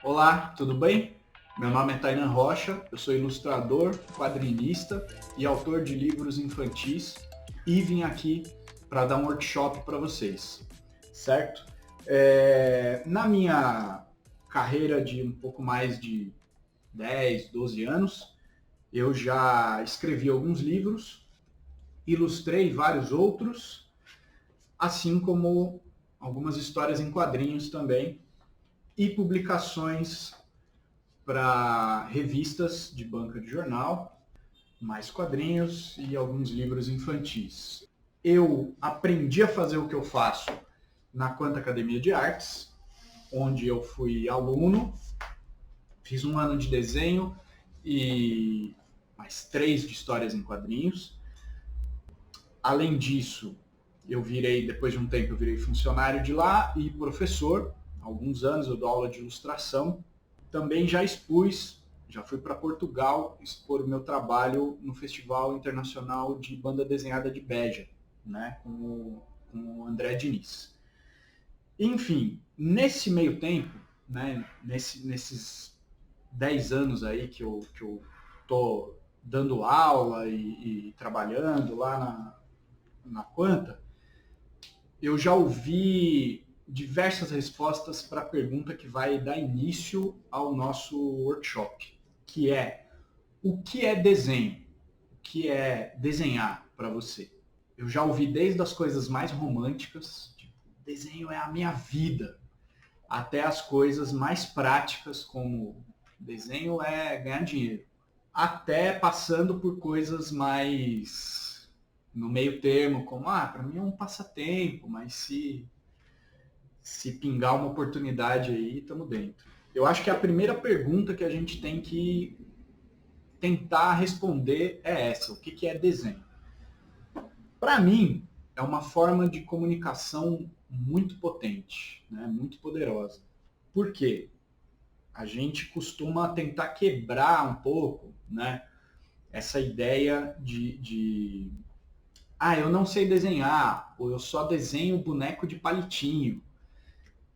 Olá, tudo bem? Meu nome é Tainan Rocha, eu sou ilustrador, quadrinista e autor de livros infantis e vim aqui para dar um workshop para vocês, certo? Na minha carreira de um pouco mais de 10, 12 anos, eu já escrevi alguns livros, ilustrei vários outros, assim como algumas histórias em quadrinhos também e publicações para revistas de banca de jornal, mais quadrinhos e alguns livros infantis. Eu aprendi a fazer o que eu faço na Quanta Academia de Artes, onde eu fui aluno, fiz um ano de desenho e mais 3 de histórias em quadrinhos. Além disso, depois de um tempo, eu virei funcionário de lá e professor. Há alguns anos eu dou aula de ilustração. Também já fui para Portugal expor o meu trabalho no Festival Internacional de Banda Desenhada de Beja, né, com o André Diniz. Enfim, nesse meio tempo, né, nesses 10 anos aí que eu tô dando aula e trabalhando lá na Quanta, eu já ouvi diversas respostas para a pergunta que vai dar início ao nosso workshop, que é: o que é desenho? O que é desenhar para você? Eu já ouvi desde as coisas mais românticas, tipo, desenho é a minha vida, até as coisas mais práticas, como desenho é ganhar dinheiro. Até passando por coisas mais no meio termo, como, para mim é um passatempo, mas se pingar uma oportunidade aí, estamos dentro. Eu acho que a primeira pergunta que a gente tem que tentar responder é essa: o que é desenho? Para mim, é uma forma de comunicação muito potente, né? Muito poderosa. Por quê? A gente costuma tentar quebrar um pouco, né, essa ideia eu não sei desenhar, ou eu só desenho boneco de palitinho.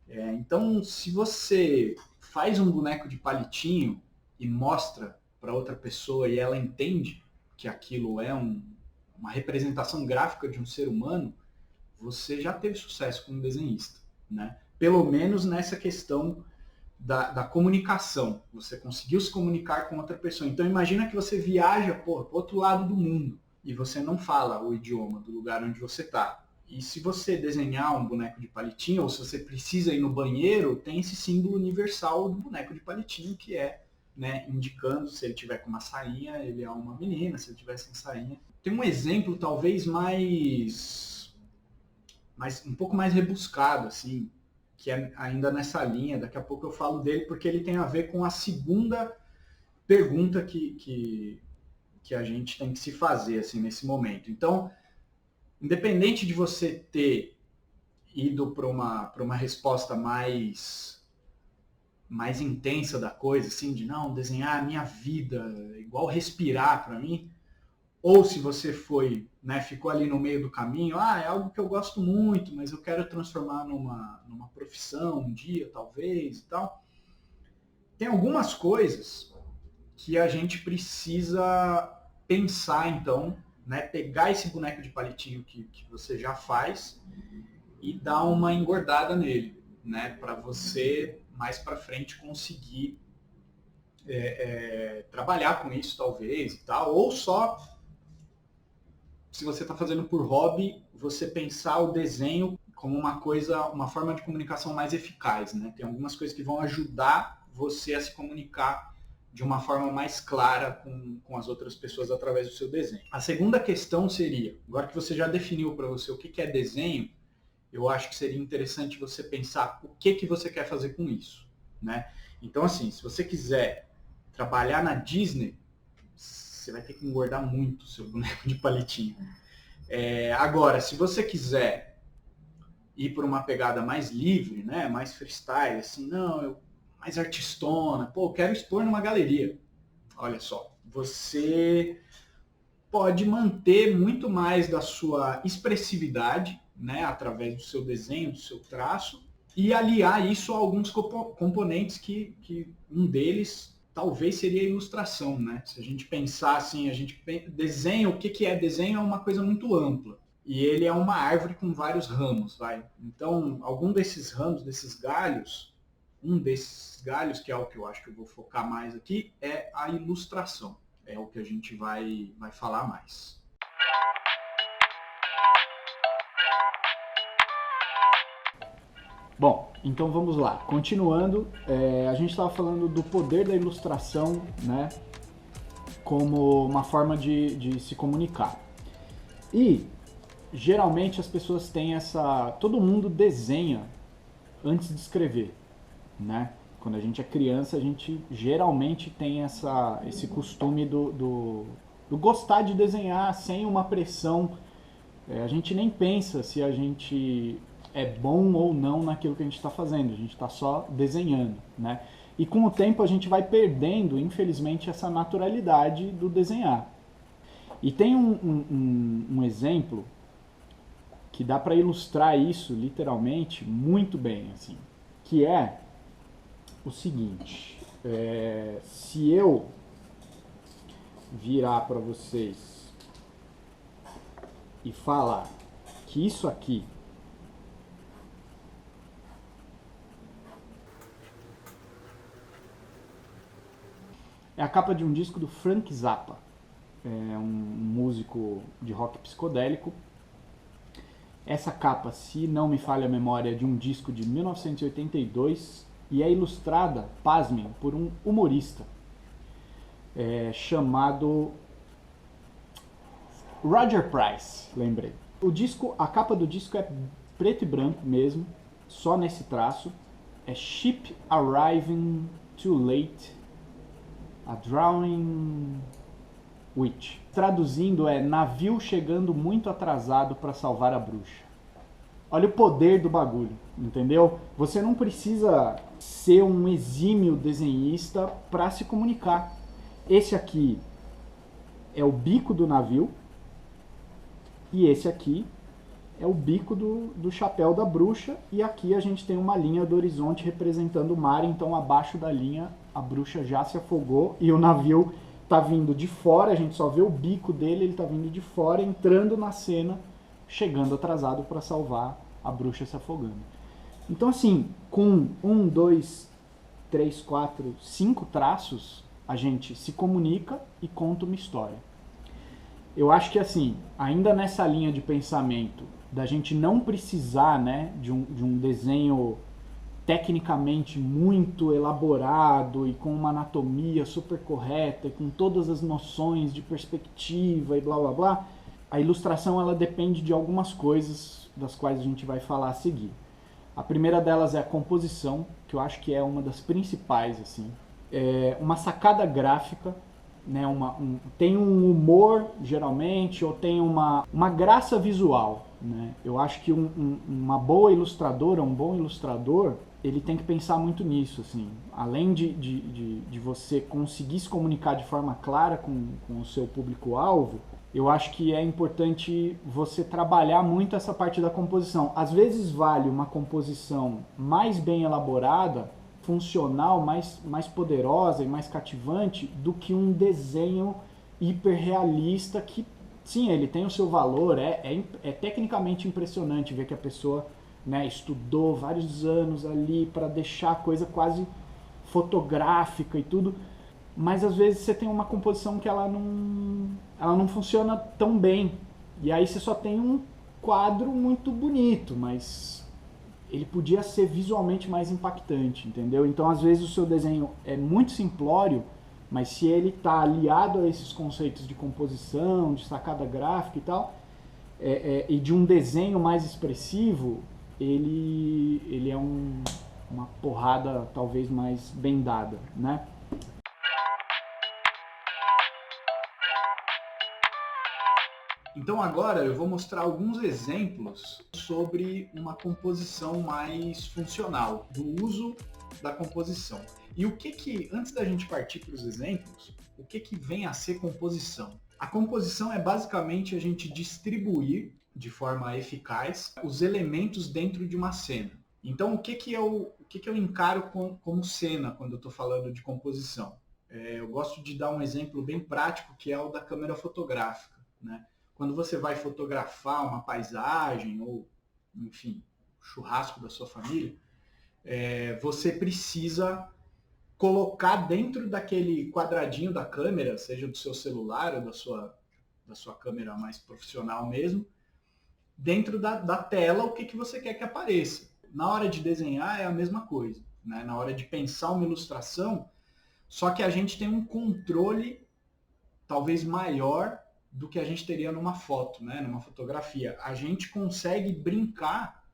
Então, se você faz um boneco de palitinho e mostra para outra pessoa e ela entende que aquilo é uma representação gráfica de um ser humano, você já teve sucesso como desenhista, né? Pelo menos nessa questão da comunicação. Você conseguiu se comunicar com outra pessoa. Então, imagina que você viaja para o outro lado do mundo e você não fala o idioma do lugar onde você está. E se você desenhar um boneco de palitinho, ou se você precisa ir no banheiro, tem esse símbolo universal do boneco de palitinho, que é, né, indicando se ele tiver com uma sainha, ele é uma menina, se ele tiver sem sainha. Tem um exemplo talvez mais um pouco mais rebuscado, assim, que é ainda nessa linha. Daqui a pouco eu falo dele, porque ele tem a ver com a segunda pergunta que a gente tem que se fazer, assim, nesse momento. Então, independente de você ter ido para uma resposta mais intensa da coisa, assim, de não, desenhar a minha vida, igual respirar para mim, ou se você foi, né, ficou ali no meio do caminho, é algo que eu gosto muito, mas eu quero transformar numa profissão um dia, talvez, e tal. Tem algumas coisas que a gente precisa pensar, então, né, pegar esse boneco de palitinho que você já faz e dar uma engordada nele, né, para você mais para frente conseguir trabalhar com isso, talvez, e tal, ou só, se você está fazendo por hobby, você pensar o desenho como uma forma de comunicação mais eficaz, né? Tem algumas coisas que vão ajudar você a se comunicar de uma forma mais clara com as outras pessoas através do seu desenho. A segunda questão seria, agora que você já definiu para você o que é desenho, eu acho que seria interessante você pensar o que você quer fazer com isso, né? Então, assim, se você quiser trabalhar na Disney, você vai ter que engordar muito o seu boneco de palitinho. Agora, se você quiser ir por uma pegada mais livre, né, mais freestyle, assim, mais artistona, eu quero expor numa galeria. Olha só, você pode manter muito mais da sua expressividade, né, através do seu desenho, do seu traço, e aliar isso a alguns componentes que um deles talvez seria a ilustração, né? Se a gente pensar assim, desenho, o que é desenho é uma coisa muito ampla. E ele é uma árvore com vários ramos, vai. Então, algum desses ramos, desses galhos, um desses galhos, que é o que eu acho que eu vou focar mais aqui, é a ilustração. É o que a gente vai falar mais. Bom, então vamos lá. Continuando, a gente estava falando do poder da ilustração, né, como uma forma de se comunicar. E geralmente as pessoas têm todo mundo desenha antes de escrever, né? Quando a gente é criança, a gente geralmente tem esse costume do gostar de desenhar sem uma pressão. A gente nem pensa se a gente é bom ou não naquilo que a gente está fazendo, a gente está só desenhando, né? E com o tempo a gente vai perdendo, infelizmente, essa naturalidade do desenhar. E tem um exemplo que dá para ilustrar isso literalmente muito bem, assim, que é o seguinte: se eu virar para vocês e falar que isso aqui é a capa de um disco do Frank Zappa, um músico de rock psicodélico. Essa capa, se não me falha a memória, é de um disco de 1982 e é ilustrada, pasmem, por um humorista chamado Roger Price, lembrei. A capa do disco é preto e branco mesmo, só nesse traço. É Ship Arriving Too Late, A Drowning Witch. Traduzindo é navio chegando muito atrasado para salvar a bruxa. Olha o poder do bagulho, entendeu? Você não precisa ser um exímio desenhista para se comunicar. Esse aqui é o bico do navio e esse aqui é o bico do chapéu da bruxa, e aqui a gente tem uma linha do horizonte representando o mar, então abaixo da linha a bruxa já se afogou e o navio tá vindo de fora, a gente só vê o bico dele, ele tá vindo de fora, entrando na cena, chegando atrasado para salvar a bruxa se afogando. Então assim, com 1, 2, 3, 4, 5 traços, a gente se comunica e conta uma história. Eu acho que assim, ainda nessa linha de pensamento, da gente não precisar, né, de um desenho tecnicamente muito elaborado e com uma anatomia super correta e com todas as noções de perspectiva e blá blá blá, a ilustração ela depende de algumas coisas das quais a gente vai falar a seguir. A primeira delas é a composição, que eu acho que é uma das principais, assim. Uma sacada gráfica, né, tem um humor, geralmente, ou tem uma graça visual, né? Eu acho que uma boa ilustradora, um bom ilustrador, ele tem que pensar muito nisso, assim. Além de você conseguir se comunicar de forma clara com o seu público-alvo, eu acho que é importante você trabalhar muito essa parte da composição. Às vezes vale uma composição mais bem elaborada, funcional, mais poderosa e mais cativante do que um desenho hiperrealista que, sim, ele tem o seu valor, é tecnicamente impressionante ver que a pessoa, né, estudou vários anos ali para deixar a coisa quase fotográfica e tudo, mas às vezes você tem uma composição que ela não funciona tão bem, e aí você só tem um quadro muito bonito, mas ele podia ser visualmente mais impactante, entendeu? Então, às vezes, o seu desenho é muito simplório, mas se ele está aliado a esses conceitos de composição, de sacada gráfica e tal, e de um desenho mais expressivo, ele é uma porrada talvez mais bem dada, né? Então agora eu vou mostrar alguns exemplos sobre uma composição mais funcional, do uso da composição. E antes da gente partir para os exemplos, o que vem a ser composição? A composição é basicamente a gente distribuir de forma eficaz os elementos dentro de uma cena. Então, o que eu encaro como cena quando eu estou falando de composição? Eu gosto de dar um exemplo bem prático, que é o da câmera fotográfica, né? Quando você vai fotografar uma paisagem ou, enfim, churrasco da sua família, você precisa colocar dentro daquele quadradinho da câmera, seja do seu celular ou da sua câmera mais profissional mesmo, dentro da tela o que você quer que apareça. Na hora de desenhar é a mesma coisa, né? Na hora de pensar uma ilustração, só que a gente tem um controle talvez maior do que a gente teria numa foto, né? Numa fotografia. A gente consegue brincar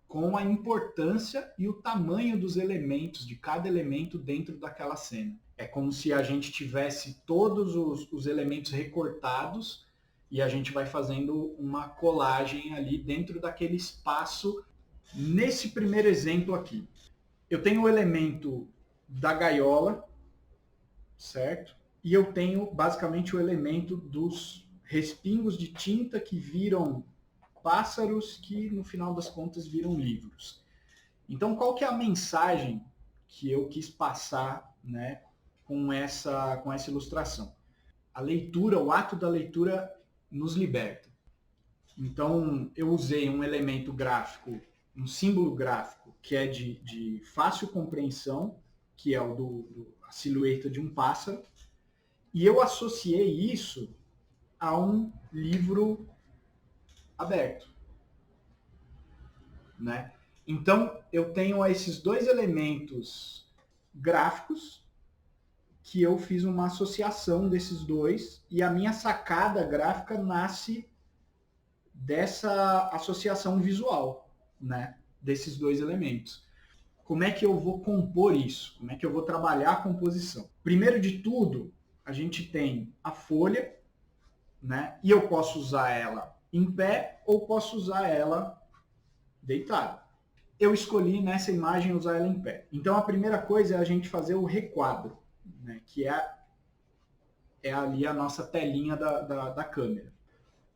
com a importância e o tamanho dos elementos, de cada elemento dentro daquela cena. É como se a gente tivesse todos os elementos recortados e a gente vai fazendo uma colagem ali dentro daquele espaço. Nesse primeiro exemplo aqui, eu tenho o elemento da gaiola, certo? E eu tenho basicamente o elemento dos respingos de tinta que viram pássaros, que no final das contas viram livros. Então, qual que é a mensagem que eu quis passar, né, com essa ilustração? A leitura, o ato da leitura nos liberta. Então, eu usei um elemento gráfico, um símbolo gráfico, que é de fácil compreensão, que é a silhueta de um pássaro, e eu associei isso a um livro aberto, né? Então, eu tenho esses dois elementos gráficos que eu fiz uma associação desses dois, e a minha sacada gráfica nasce dessa associação visual, né? Desses dois elementos. Como é que eu vou compor isso? Como é que eu vou trabalhar a composição? Primeiro de tudo, a gente tem a folha, né? E eu posso usar ela em pé ou posso usar ela deitado. Eu escolhi nessa imagem usar ela em pé. Então a primeira coisa é a gente fazer o requadro, né? Que é ali a nossa telinha da câmera.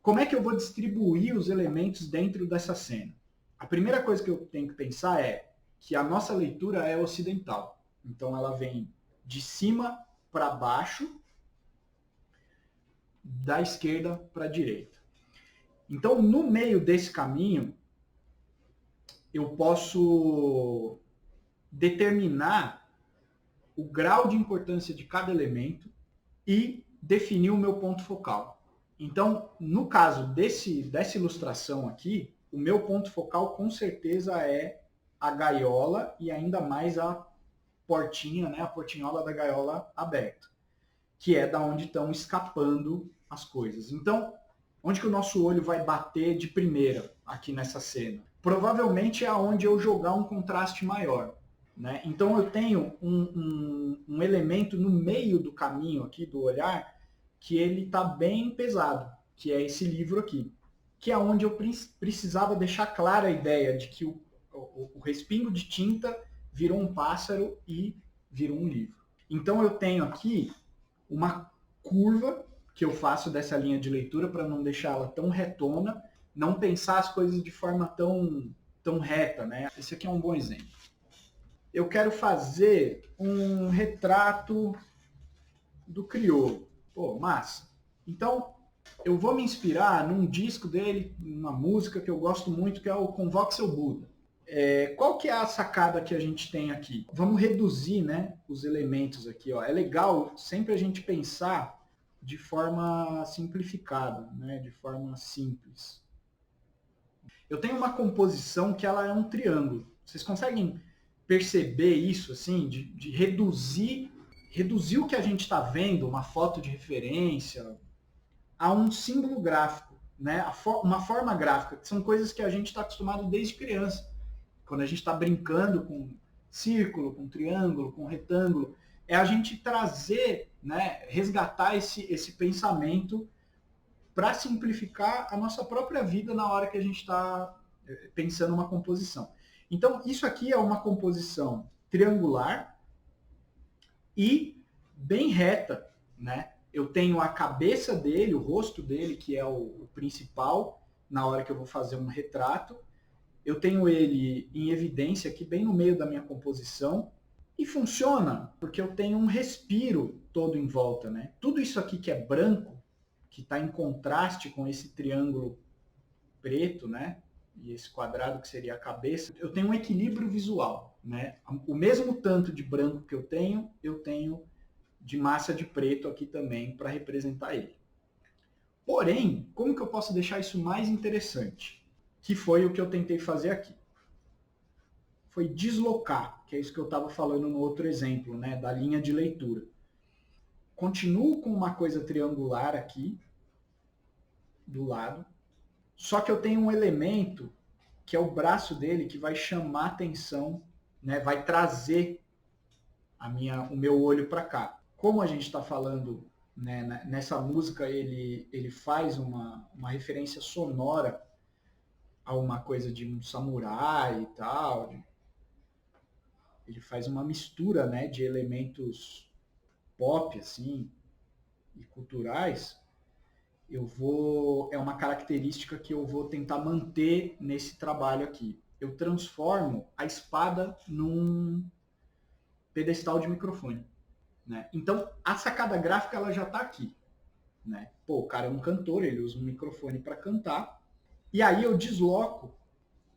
Como é que eu vou distribuir os elementos dentro dessa cena? A primeira coisa que eu tenho que pensar é que a nossa leitura é ocidental. Então ela vem de cima para baixo, da esquerda para a direita. Então, no meio desse caminho, eu posso determinar o grau de importância de cada elemento e definir o meu ponto focal. Então, no caso dessa ilustração aqui, o meu ponto focal com certeza é a gaiola e ainda mais a portinha, né, a portinhola da gaiola aberta, que é da onde estão escapando as coisas. Então, onde que o nosso olho vai bater de primeira aqui nessa cena? Provavelmente é onde eu jogar um contraste maior, né? Então eu tenho um elemento no meio do caminho aqui do olhar que ele está bem pesado, que é esse livro aqui, que é onde eu precisava deixar clara a ideia de que o respingo de tinta virou um pássaro e virou um livro. Então eu tenho aqui uma curva que eu faço dessa linha de leitura para não deixá-la tão retona, não pensar as coisas de forma tão reta, né? Esse aqui é um bom exemplo. Eu quero fazer um retrato do crioulo. Pô, massa. Então, eu vou me inspirar num disco dele, numa música que eu gosto muito, que é o Convoque Seu Buda. Qual que é a sacada que a gente tem aqui? Vamos reduzir, né, os elementos aqui. Ó. É legal sempre a gente pensar de forma simplificada, né, de forma simples. Eu tenho uma composição que ela é um triângulo. Vocês conseguem perceber isso, assim, de reduzir o que a gente está vendo, uma foto de referência, a um símbolo gráfico, né? Uma forma gráfica, que são coisas que a gente está acostumado desde criança. Quando a gente está brincando com círculo, com triângulo, com retângulo, é a gente trazer, né, resgatar esse pensamento para simplificar a nossa própria vida na hora que a gente está pensando uma composição. Então, isso aqui é uma composição triangular e bem reta, né? Eu tenho a cabeça dele, o rosto dele, que é o principal, na hora que eu vou fazer um retrato. Eu tenho ele em evidência aqui bem no meio da minha composição e funciona porque eu tenho um respiro todo em volta, né? Tudo isso aqui que é branco, que está em contraste com esse triângulo preto, né? E esse quadrado que seria a cabeça, eu tenho um equilíbrio visual, né? O mesmo tanto de branco que eu tenho de massa de preto aqui também para representar ele. Porém, como que eu posso deixar isso mais interessante? Que foi o que eu tentei fazer aqui. Foi deslocar, que é isso que eu estava falando no outro exemplo, né? Da linha de leitura. Continuo com uma coisa triangular aqui, do lado, só que eu tenho um elemento que é o braço dele que vai chamar atenção, né? Vai trazer o meu olho para cá. Como a gente está falando, né, nessa música, ele faz uma referência sonora a uma coisa de um samurai e tal. Ele faz uma mistura, né, de elementos pop assim e culturais. É uma característica que eu vou tentar manter nesse trabalho aqui. Eu transformo a espada num pedestal de microfone, né? Então a sacada gráfica ela já está aqui, né? Pô, o cara é um cantor, ele usa um microfone para cantar, e aí eu desloco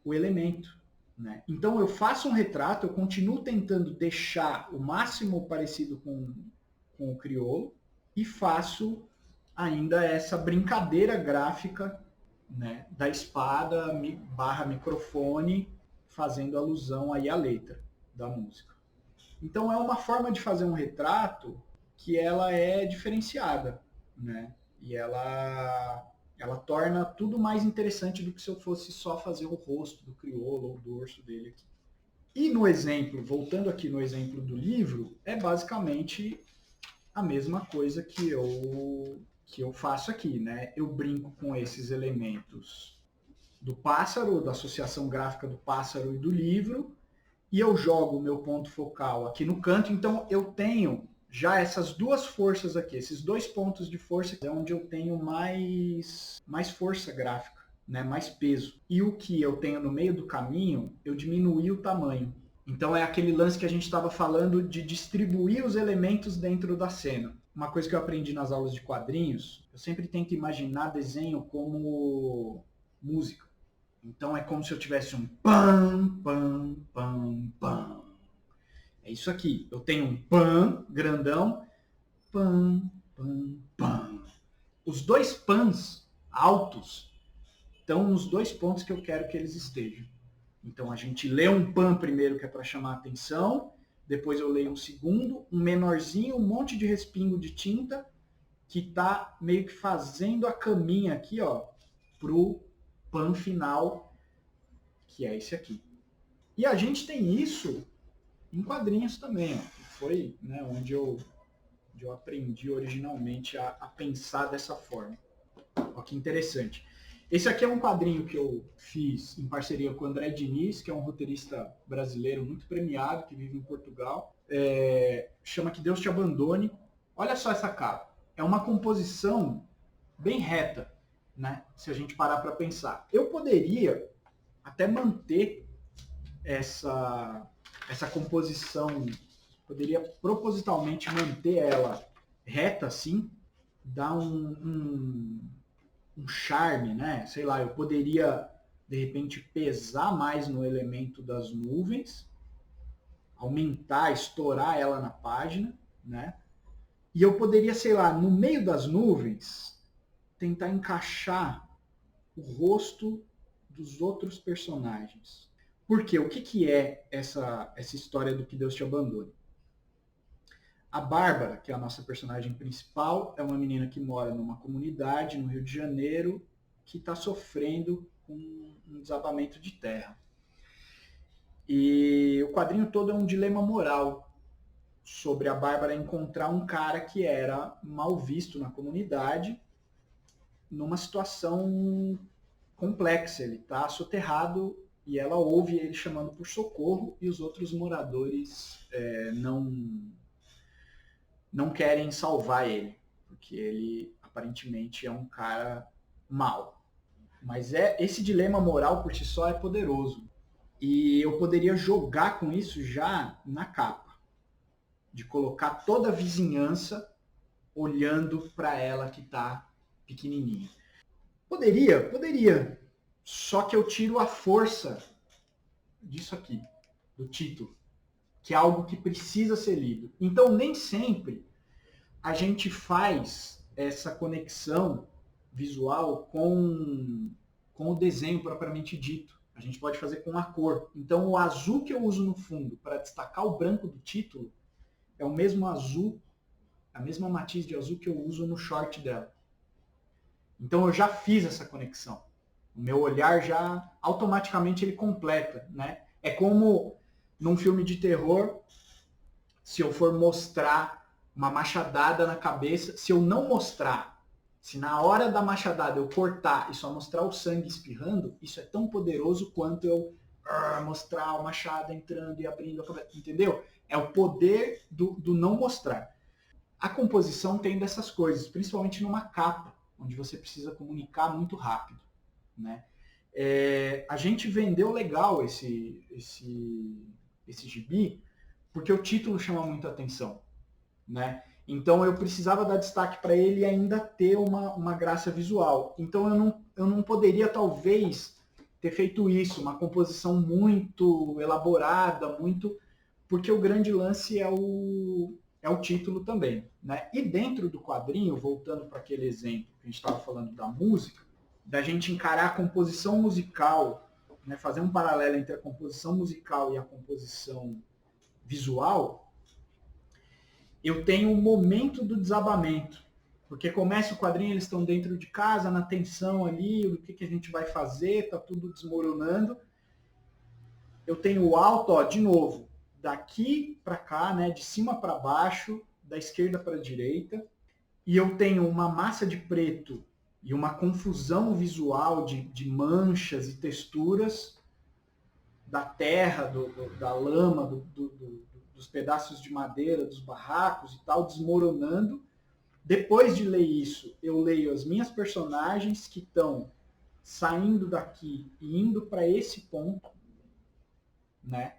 o elemento, né? Então eu faço um retrato, eu continuo tentando deixar o máximo parecido com o crioulo e faço ainda essa brincadeira gráfica, né, da espada barra microfone, fazendo alusão aí à letra da música. Então é uma forma de fazer um retrato que ela é diferenciada, né? E ela torna tudo mais interessante do que se eu fosse só fazer o rosto do crioulo ou do urso dele aqui. E no exemplo, voltando aqui no exemplo do livro, é basicamente a mesma coisa que eu faço aqui, né? Eu brinco com esses elementos do pássaro, da associação gráfica do pássaro e do livro, e eu jogo o meu ponto focal aqui no canto, então eu tenho já essas duas forças aqui, esses dois pontos de força, é onde eu tenho mais força gráfica, né? Mais peso. E o que eu tenho no meio do caminho, eu diminuí o tamanho. Então é aquele lance que a gente estava falando de distribuir os elementos dentro da cena. Uma coisa que eu aprendi nas aulas de quadrinhos, eu sempre tento imaginar desenho como música. Então é como se eu tivesse um pam, pam, pam, pam. É isso aqui. Eu tenho um pam grandão, pam, pam, pam. Os dois pans altos estão nos dois pontos que eu quero que eles estejam. Então a gente lê um pan primeiro que é para chamar a atenção, depois eu leio um segundo, um menorzinho, um monte de respingo de tinta que está meio que fazendo a caminha aqui, ó, pro pan final, que é esse aqui. E a gente tem isso em quadrinhos também, ó, que foi, né, onde eu aprendi originalmente a pensar dessa forma. Olha que interessante. Esse aqui é um quadrinho que eu fiz em parceria com o André Diniz, que é um roteirista brasileiro muito premiado, que vive em Portugal. Chama Que Deus Te Abandone. Olha só essa capa. É uma composição bem reta, né? Se a gente parar para pensar. Eu poderia até manter essa composição, poderia propositalmente manter ela reta assim, dar um charme, né? Sei lá, eu poderia de repente pesar mais no elemento das nuvens, aumentar, estourar ela na página, né? E eu poderia, sei lá, no meio das nuvens, tentar encaixar o rosto dos outros personagens. Por quê? O que é essa história do Que Deus Te Abandone? A Bárbara, que é a nossa personagem principal, é uma menina que mora numa comunidade no Rio de Janeiro que está sofrendo com um desabamento de terra. E o quadrinho todo é um dilema moral sobre a Bárbara encontrar um cara que era mal visto na comunidade numa situação complexa. Ele está soterrado e ela ouve ele chamando por socorro e os outros moradores não querem salvar ele, porque ele aparentemente é um cara mau. Mas esse dilema moral por si só é poderoso. E eu poderia jogar com isso já na capa, de colocar toda a vizinhança olhando para ela que está pequenininha. Poderia. Só que eu tiro a força disso aqui, do título, que é algo que precisa ser lido. Então, nem sempre a gente faz essa conexão visual com o desenho propriamente dito. A gente pode fazer com a cor. Então, o azul que eu uso no fundo para destacar o branco do título é o mesmo azul, a mesma matiz de azul que eu uso no short dela. Então, eu já fiz essa conexão. O meu olhar já automaticamente ele completa, né? É como num filme de terror, se eu for mostrar uma machadada na cabeça, se eu não mostrar, se na hora da machadada eu cortar e só mostrar o sangue espirrando, isso é tão poderoso quanto eu mostrar o machado entrando e abrindo a cabeça, entendeu? É o poder do não mostrar. A composição tem dessas coisas, principalmente numa capa, onde você precisa comunicar muito rápido, né? A gente vendeu legal esse gibi, porque o título chama muita atenção, né? Então eu precisava dar destaque para ele e ainda ter uma graça visual. Então eu não poderia, talvez, ter feito isso, uma composição muito elaborada, muito... Porque o grande lance é o título também, né? E dentro do quadrinho, voltando para aquele exemplo que a gente estava falando da música, da gente encarar a composição musical, né? Fazer um paralelo entre a composição musical e a composição visual, eu tenho um momento do desabamento. Porque começa o quadrinho, eles estão dentro de casa, na tensão ali, o que a gente vai fazer, tá tudo desmoronando. Eu tenho o alto, ó, de novo, daqui para cá, né, de cima para baixo, da esquerda para a direita, e eu tenho uma massa de preto e uma confusão visual de manchas e texturas da terra, da lama, dos pedaços de madeira, dos barracos e tal, desmoronando. Depois de ler isso, eu leio as minhas personagens que estão saindo daqui e indo para esse ponto, né?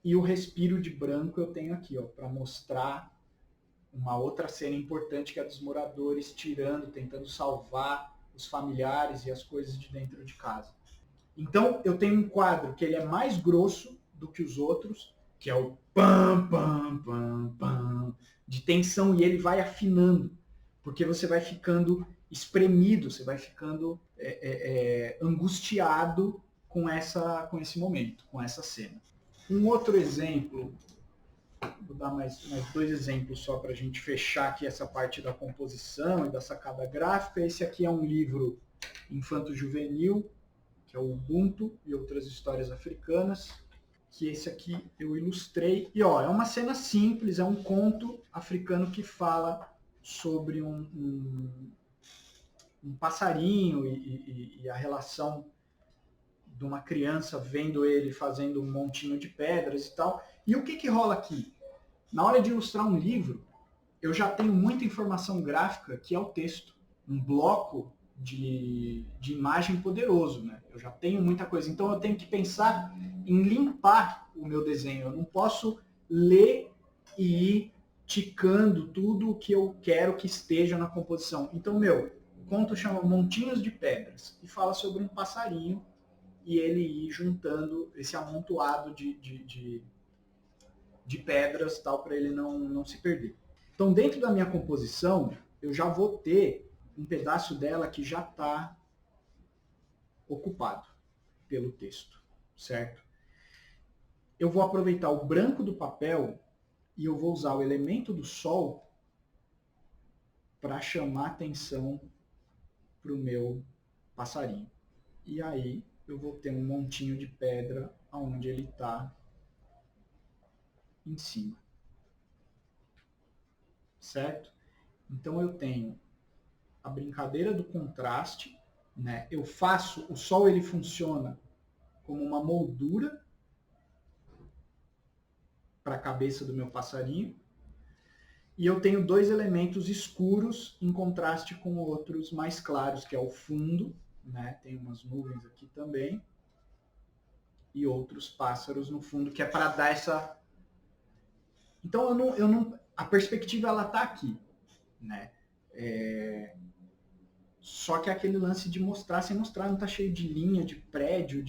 E o respiro de branco eu tenho aqui, ó, para mostrar uma outra cena importante, que é dos moradores tirando, tentando salvar os familiares e as coisas de dentro de casa. Então eu tenho um quadro que ele é mais grosso do que os outros, que é o pam, pam, pam, pam, de tensão, e ele vai afinando, porque você vai ficando espremido, você vai ficando angustiado com esse momento, com essa cena. Um outro exemplo, vou dar mais 2 exemplos só para a gente fechar aqui essa parte da composição e da sacada gráfica. Esse aqui é um livro infanto-juvenil, que é o Ubuntu e Outras Histórias Africanas, que esse aqui eu ilustrei. E ó, é uma cena simples, é um conto africano que fala sobre um passarinho e a relação de uma criança vendo ele fazendo um montinho de pedras e tal. E o que rola aqui? Na hora de ilustrar um livro, eu já tenho muita informação gráfica, que é o texto. Um bloco de imagem poderoso, né? Eu já tenho muita coisa. Então eu tenho que pensar em limpar o meu desenho. Eu não posso ler e ir ticando tudo o que eu quero que esteja na composição. Então, o conto chama Montinhos de Pedras e fala sobre um passarinho e ele ir juntando esse amontoado de pedras tal, para ele não se perder. Então, dentro da minha composição, eu já vou ter um pedaço dela que já está ocupado pelo texto, certo? Eu vou aproveitar o branco do papel e eu vou usar o elemento do sol para chamar atenção para o meu passarinho. E aí eu vou ter um montinho de pedra onde ele está em cima. Certo? Então eu tenho a brincadeira do contraste, né? Eu faço, o sol ele funciona como uma moldura para a cabeça do meu passarinho, e eu tenho 2 elementos escuros em contraste com outros mais claros, que é o fundo, né? Tem umas nuvens aqui também e outros pássaros no fundo, que é para dar essa... Então a perspectiva ela tá aqui, né? Só que é aquele lance de mostrar sem mostrar, não tá cheio de linha, de prédio,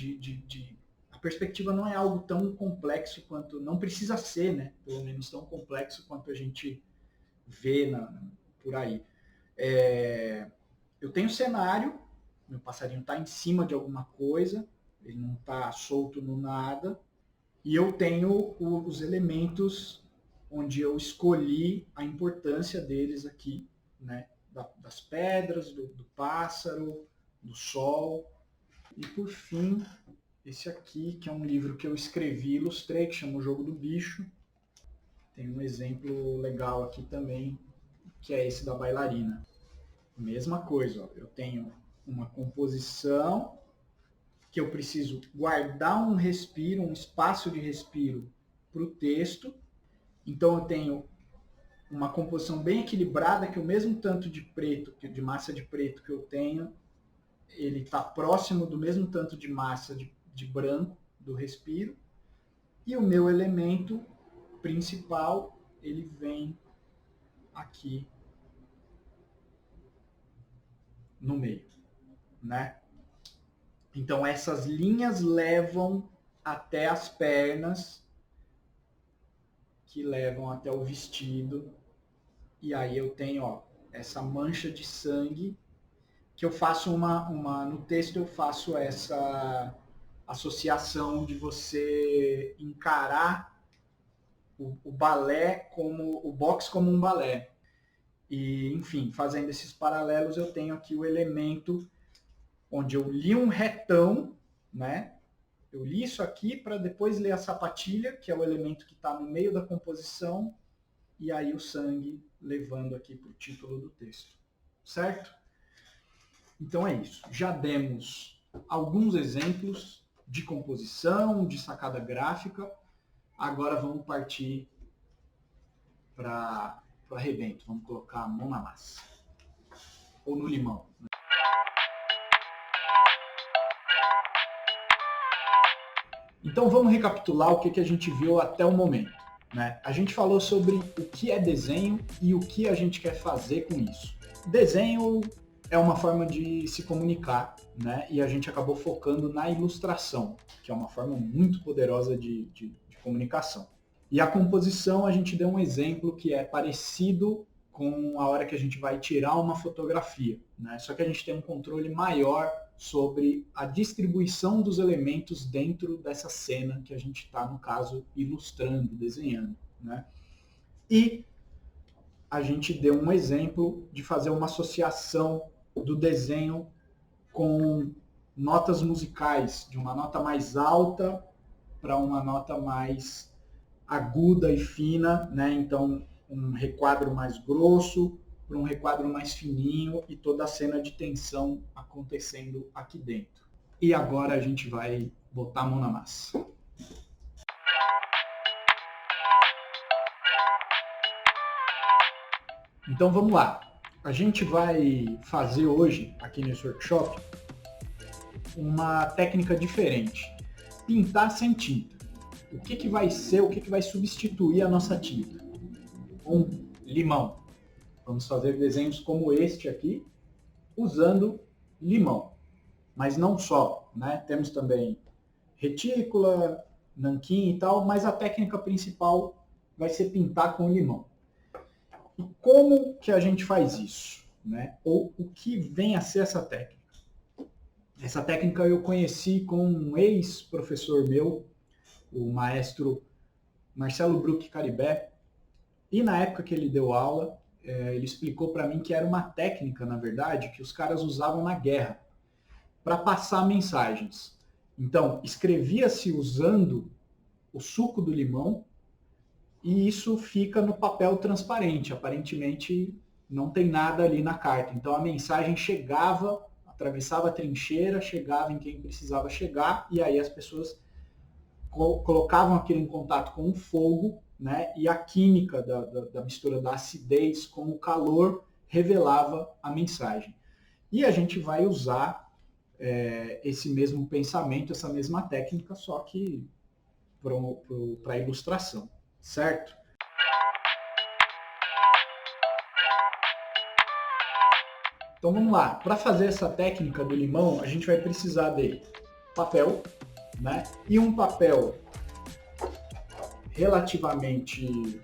a perspectiva não é algo tão complexo quanto, não precisa ser, né? Pelo menos tão complexo quanto a gente vê por aí. Eu tenho cenário, meu passarinho está em cima de alguma coisa, ele não está solto no nada, e eu tenho os elementos onde eu escolhi a importância deles aqui, né? Das pedras, do pássaro, do sol. E por fim, esse aqui, que é um livro que eu escrevi, ilustrei, que chama O Jogo do Bicho. Tem um exemplo legal aqui também, que é esse da bailarina. Mesma coisa, ó, eu tenho uma composição que eu preciso guardar um respiro, um espaço de respiro para o texto. Então eu tenho uma composição bem equilibrada, que o mesmo tanto de preto, de massa de preto que eu tenho, ele está próximo do mesmo tanto de massa de branco do respiro. E o meu elemento principal, ele vem aqui no meio, né? Então essas linhas levam até as pernas, que levam até o vestido. E aí eu tenho, ó, essa mancha de sangue, que eu faço no texto eu faço essa associação de você encarar o balé o boxe como um balé. E, enfim, fazendo esses paralelos, eu tenho aqui o elemento onde eu li um retão, né? Eu li isso aqui para depois ler a sapatilha, que é o elemento que está no meio da composição, e aí o sangue levando aqui para o título do texto. Certo? Então é isso. Já demos alguns exemplos de composição, de sacada gráfica. Agora vamos partir para o arrebento. Vamos colocar a mão na massa. Ou no limão. Então vamos recapitular o que a gente viu até o momento, né? A gente falou sobre o que é desenho e o que a gente quer fazer com isso. Desenho é uma forma de se comunicar, né? E a gente acabou focando na ilustração, que é uma forma muito poderosa de comunicação. E a composição, a gente deu um exemplo que é parecido com a hora que a gente vai tirar uma fotografia, né? Só que a gente tem um controle maior sobre a distribuição dos elementos dentro dessa cena que a gente está, no caso, ilustrando, desenhando, né? E a gente deu um exemplo de fazer uma associação do desenho com notas musicais, de uma nota mais alta para uma nota mais aguda e fina, né? Então, um requadro mais grosso para um requadro mais fininho e toda a cena de tensão acontecendo aqui dentro. E agora a gente vai botar a mão na massa. Então vamos lá. A gente vai fazer hoje, aqui nesse workshop, uma técnica diferente. Pintar sem tinta. O que vai ser, o que vai substituir a nossa tinta? Um limão. Vamos fazer desenhos como este aqui, usando limão. Mas não só, né? Temos também retícula, nanquim e tal, mas a técnica principal vai ser pintar com limão. E como que a gente faz isso, né? Ou o que vem a ser essa técnica? Essa técnica eu conheci com um ex-professor meu, o maestro Marcelo Bruck Caribé, e na época que ele deu aula, ele explicou para mim que era uma técnica, na verdade, que os caras usavam na guerra para passar mensagens. Então, escrevia-se usando o suco do limão e isso fica no papel transparente. Aparentemente, não tem nada ali na carta. Então, a mensagem chegava, atravessava a trincheira, chegava em quem precisava chegar e aí as pessoas colocavam aquilo em contato com o fogo, né? E a química da mistura da acidez com o calor revelava a mensagem. E a gente vai usar esse mesmo pensamento, essa mesma técnica, só que para ilustração, certo? Então vamos lá, para fazer essa técnica do limão, a gente vai precisar de papel, né? E um papel relativamente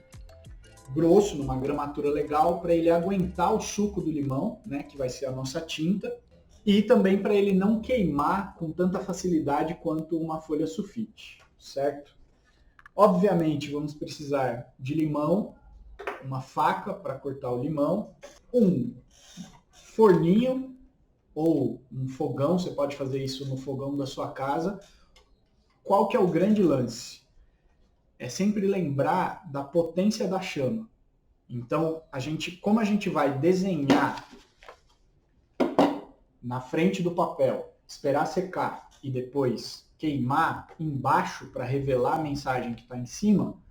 grosso, numa gramatura legal, para ele aguentar o suco do limão, né? Que vai ser a nossa tinta, e também para ele não queimar com tanta facilidade quanto uma folha sulfite, certo? Obviamente vamos precisar de limão, uma faca para cortar o limão, um forninho ou um fogão, você pode fazer isso no fogão da sua casa. Qual que é o grande lance? É sempre lembrar da potência da chama. Então, como a gente vai desenhar na frente do papel, esperar secar e depois queimar embaixo para revelar a mensagem que está em cima,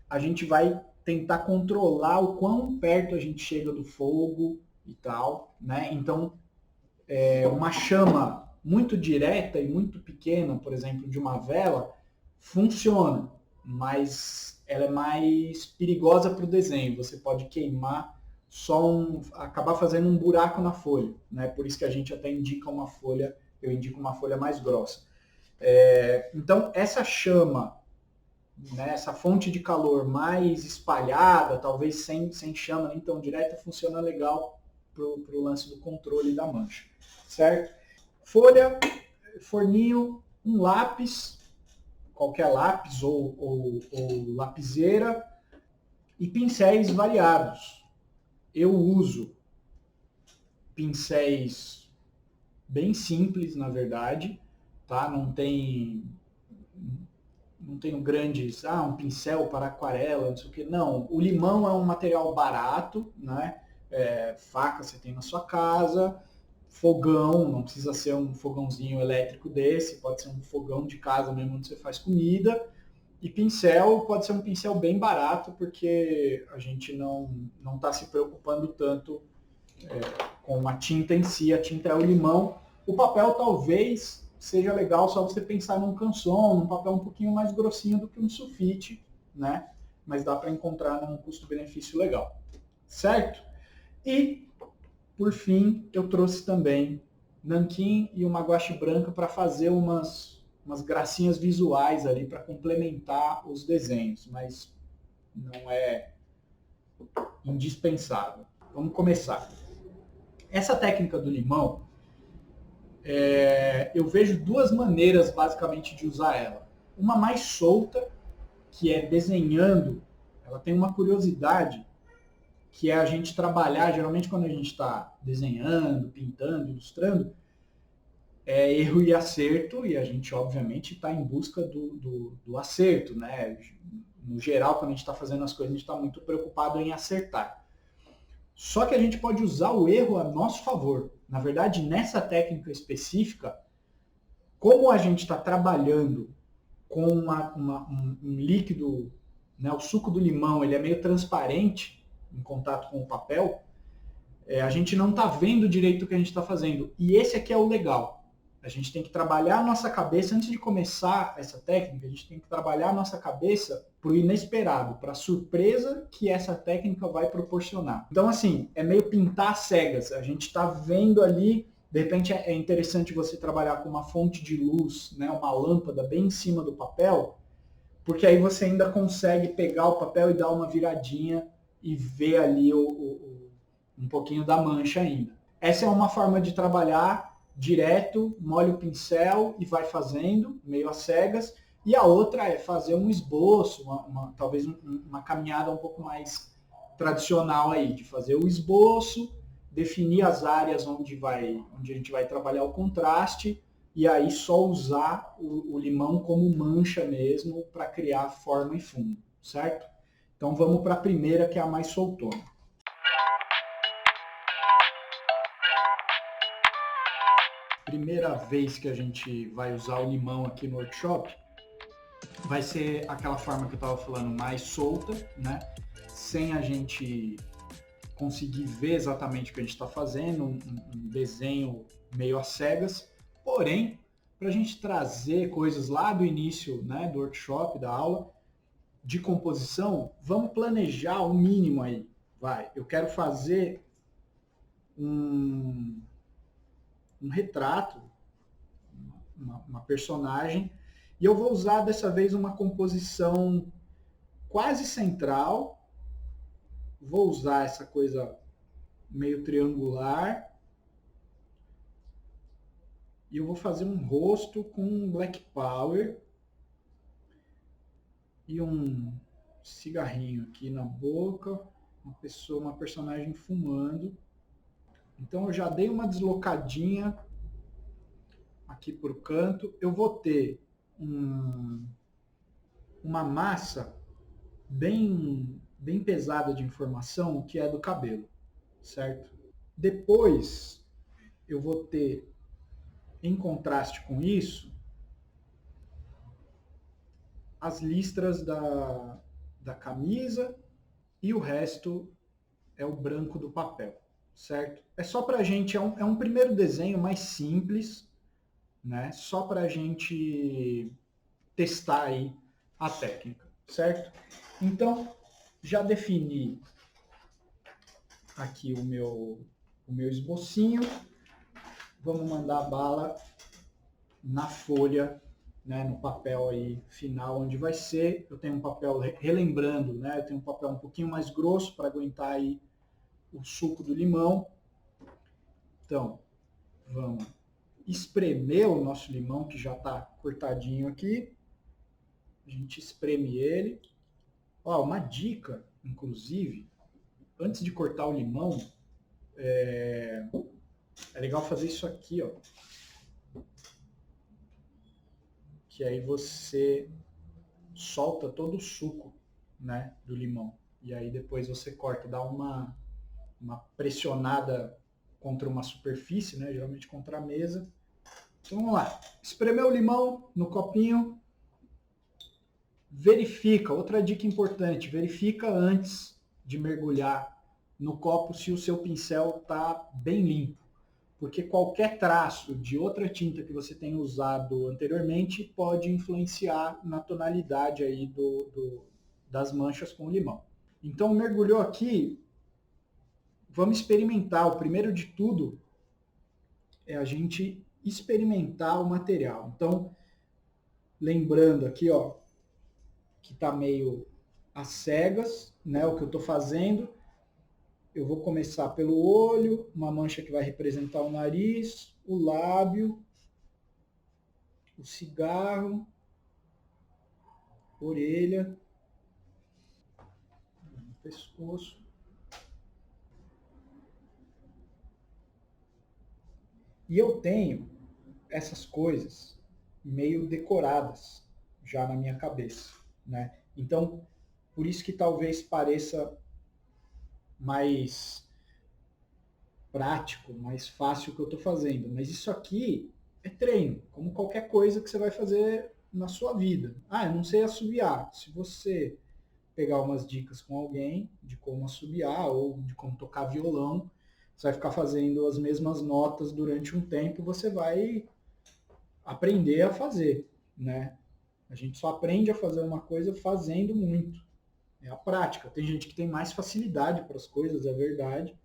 a gente vai tentar controlar o quão perto a gente chega do fogo e tal, né? Então, uma chama muito direta e muito pequena, por exemplo, de uma vela, funciona, mas ela é mais perigosa para o desenho. Você pode queimar acabar fazendo um buraco na folha, né? Por isso que a gente até indica uma folha, eu indico uma folha mais grossa. Então, essa chama, né, essa fonte de calor mais espalhada, talvez sem chama nem tão direta, funciona legal para o lance do controle da mancha, certo? Folha, forninho, um lápis, qualquer lápis ou lapiseira, e pincéis variados. Eu uso pincéis bem simples, na verdade, tá? Não tenho grandes, um pincel para aquarela, não sei o que. Não, o limão é um material barato, né? Faca você tem na sua casa, fogão, não precisa ser um fogãozinho elétrico desse, pode ser um fogão de casa mesmo onde você faz comida. E pincel pode ser um pincel bem barato, porque a gente não está se preocupando tanto com a tinta em si. A tinta é o limão. O papel talvez seja legal só você pensar num canson, num papel um pouquinho mais grossinho do que um sulfite, né? Mas dá para encontrar num custo-benefício legal, certo? E, por fim, eu trouxe também nanquim e uma guache branca para fazer umas gracinhas visuais ali para complementar os desenhos, mas não é indispensável. Vamos começar. Essa técnica do limão, eu vejo duas maneiras basicamente de usar ela. Uma mais solta, que é desenhando. Ela tem uma curiosidade, que é a gente trabalhar, geralmente quando a gente está desenhando, pintando, ilustrando, é erro e acerto, e a gente obviamente está em busca do acerto, né? No geral, quando a gente está fazendo as coisas, a gente está muito preocupado em acertar. Só que a gente pode usar o erro a nosso favor. Na verdade, nessa técnica específica, como a gente está trabalhando com um líquido, né, o suco do limão, ele é meio transparente em contato com o papel, a gente não está vendo direito o que a gente está fazendo. E esse aqui é o legal. A gente tem que trabalhar a nossa cabeça, antes de começar essa técnica, a gente tem que trabalhar a nossa cabeça para o inesperado, para a surpresa que essa técnica vai proporcionar. Então, assim, é meio pintar cegas. A gente está vendo ali, de repente é interessante você trabalhar com uma fonte de luz, né, uma lâmpada bem em cima do papel, porque aí você ainda consegue pegar o papel e dar uma viradinha e ver ali um pouquinho da mancha ainda. Essa é uma forma de trabalhar direto, molha o pincel e vai fazendo, meio às cegas. E a outra é fazer um esboço, talvez uma caminhada um pouco mais tradicional aí, de fazer o esboço, definir as áreas onde a gente vai trabalhar o contraste, e aí só usar o limão como mancha mesmo para criar forma e fundo, certo? Então vamos para a primeira, que é a mais soltona. Primeira vez que a gente vai usar o limão aqui no workshop, vai ser aquela forma que eu estava falando, mais solta, né? Sem a gente conseguir ver exatamente o que a gente está fazendo, um desenho meio às cegas, Porém, para a gente trazer coisas lá do início, né, do workshop, da aula, de composição, vamos planejar o mínimo aí. Vai, eu quero fazer um, um retrato, uma personagem, e eu vou usar dessa vez uma composição quase central. Vou usar essa coisa meio triangular. E eu vou fazer um rosto com Black Power. E um cigarrinho aqui na boca. Uma personagem fumando. Então eu já dei uma deslocadinha aqui por canto. Eu vou ter uma massa bem pesada de informação, que é do cabelo, certo? Depois eu vou ter, em contraste com isso, as listras da camisa, e o resto é o branco do papel, certo? É só pra gente, é um primeiro desenho mais simples, né? Só pra gente testar aí a técnica, certo? Então, já defini aqui o meu esbocinho. Vamos mandar a bala na folha, né, no papel aí final onde vai ser. Eu tenho um papel, relembrando, né, eu tenho um papel um pouquinho mais grosso para aguentar aí o suco do limão. Então, vamos espremer o nosso limão, que já está cortadinho aqui. A gente espreme ele. Ó, uma dica, inclusive, antes de cortar o limão, é legal fazer isso aqui, ó. Que aí você solta todo o suco, né, do limão. E aí depois você corta, dá uma pressionada contra uma superfície, né, geralmente contra a mesa. Então vamos lá. Espremeu o limão no copinho. Verifica, outra dica importante, verifica antes de mergulhar no copo se o seu pincel está bem limpo. Porque qualquer traço de outra tinta que você tenha usado anteriormente pode influenciar na tonalidade aí das manchas com o limão. Então, mergulhou aqui, vamos experimentar. O primeiro de tudo é a gente experimentar o material. Então, lembrando aqui, ó, que está meio às cegas, né, o que eu estou fazendo. Eu vou começar pelo olho, uma mancha que vai representar o nariz, o lábio, o cigarro, orelha, pescoço. E eu tenho essas coisas meio decoradas já na minha cabeça, né? Então, por isso que talvez pareça mais prático, mais fácil o que eu estou fazendo. Mas isso aqui é treino, como qualquer coisa que você vai fazer na sua vida. Ah, eu não sei assobiar. Se você pegar umas dicas com alguém de como assobiar ou de como tocar violão, você vai ficar fazendo as mesmas notas durante um tempo, você vai aprender a fazer, né? A gente só aprende a fazer uma coisa fazendo muito. É a prática. Tem gente que tem mais facilidade para as coisas, é verdade,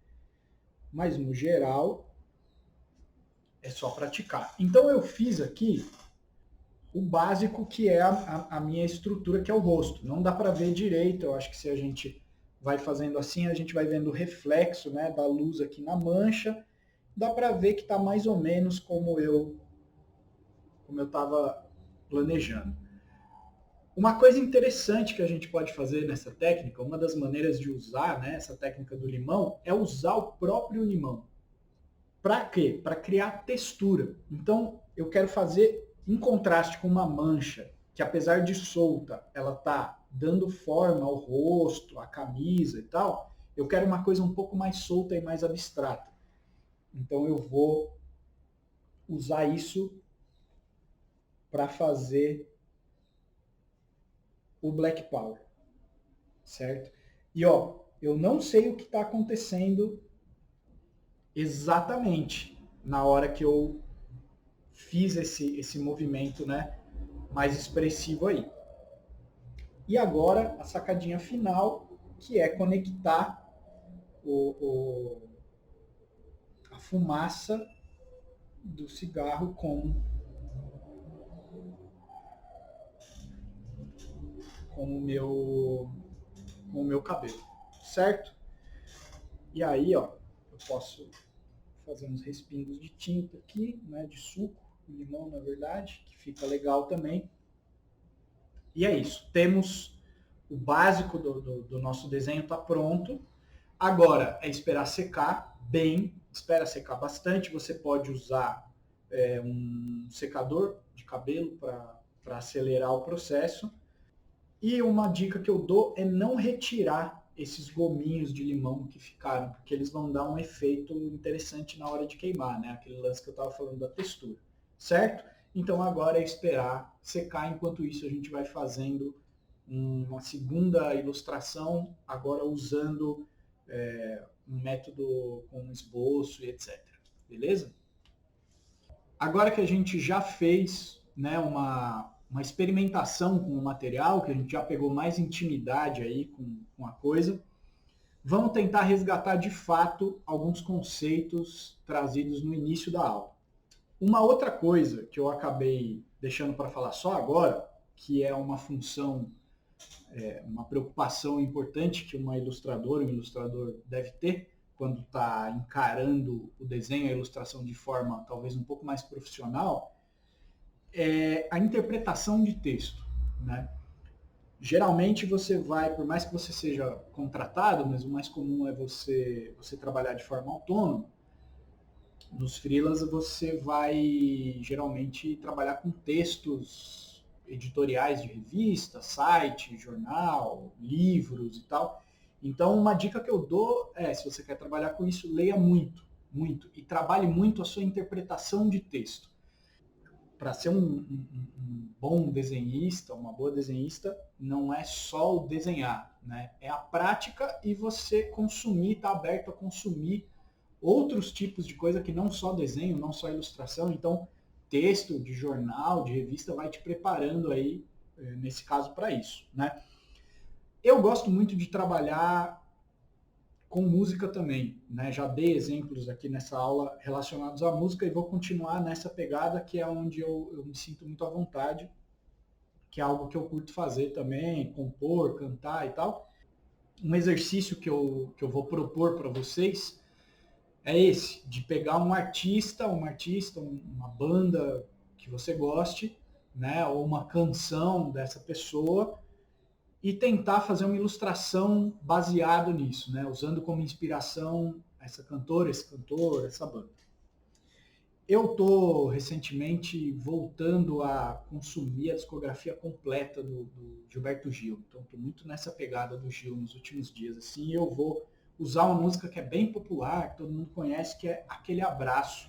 mas no geral é só praticar. Então eu fiz aqui o básico, que é a minha estrutura, que é o rosto. Não dá para ver direito, eu acho que se a gente vai fazendo assim, a gente vai vendo o reflexo, né, da luz aqui na mancha. Dá para ver que está mais ou menos como eu estava planejando. Uma coisa interessante que a gente pode fazer nessa técnica, uma das maneiras de usar, né, essa técnica do limão, é usar o próprio limão. Para quê? Para criar textura. Então, eu quero fazer, em contraste com uma mancha, que apesar de solta, ela está dando forma ao rosto, à camisa e tal, eu quero uma coisa um pouco mais solta e mais abstrata. Então, eu vou usar isso para fazer o Black Power, certo? E ó, eu não sei o que está acontecendo exatamente na hora que eu fiz esse movimento, né, mais expressivo aí. E agora a sacadinha final, que é conectar a fumaça do cigarro com o meu cabelo, certo? E aí, ó, eu posso fazer uns respingos de tinta aqui, né, de suco, de limão, na verdade, que fica legal também. E é isso, temos o básico do nosso desenho está pronto. Agora é esperar secar bem, espera secar bastante. Você pode usar um secador de cabelo para acelerar o processo. E uma dica que eu dou é não retirar esses gominhos de limão que ficaram, porque eles vão dar um efeito interessante na hora de queimar, né? Aquele lance que eu estava falando da textura, certo? Então agora é esperar secar, enquanto isso a gente vai fazendo uma segunda ilustração, agora usando um método com esboço e etc. Beleza? Agora que a gente já fez, né, uma experimentação com o material, que a gente já pegou mais intimidade aí com a coisa, vamos tentar resgatar de fato alguns conceitos trazidos no início da aula. Uma outra coisa que eu acabei deixando para falar só agora, que é uma função, uma preocupação importante que uma ilustradora, um ilustrador deve ter quando está encarando o desenho, a ilustração de forma talvez um pouco mais profissional, é a interpretação de texto, né? Geralmente você vai, por mais que você seja contratado, mas o mais comum é você trabalhar de forma autônoma. Nos freelas você vai geralmente trabalhar com textos editoriais de revista, site, jornal, livros e tal. Então uma dica que eu dou é, se você quer trabalhar com isso, leia muito, muito, e trabalhe muito a sua interpretação de texto. Para ser um bom desenhista, uma boa desenhista, não é só o desenhar, né? É a prática e você consumir, estar aberto a consumir outros tipos de coisa que não só desenho, não só ilustração. Então, texto de jornal, de revista, vai te preparando aí, nesse caso, para isso, né? Eu gosto muito de trabalhar com música também, né? Já dei exemplos aqui nessa aula relacionados à música e vou continuar nessa pegada, que é onde eu me sinto muito à vontade, que é algo que eu curto fazer também, compor, cantar e tal. Um exercício que eu vou propor para vocês é esse, de pegar um artista, uma banda que você goste, né, ou uma canção dessa pessoa, e tentar fazer uma ilustração baseado nisso, né, usando como inspiração essa cantora, esse cantor, essa banda. Eu estou recentemente voltando a consumir a discografia completa do Gilberto Gil. Então estou muito nessa pegada do Gil nos últimos dias. Assim, eu vou usar uma música que é bem popular, que todo mundo conhece, que é Aquele Abraço.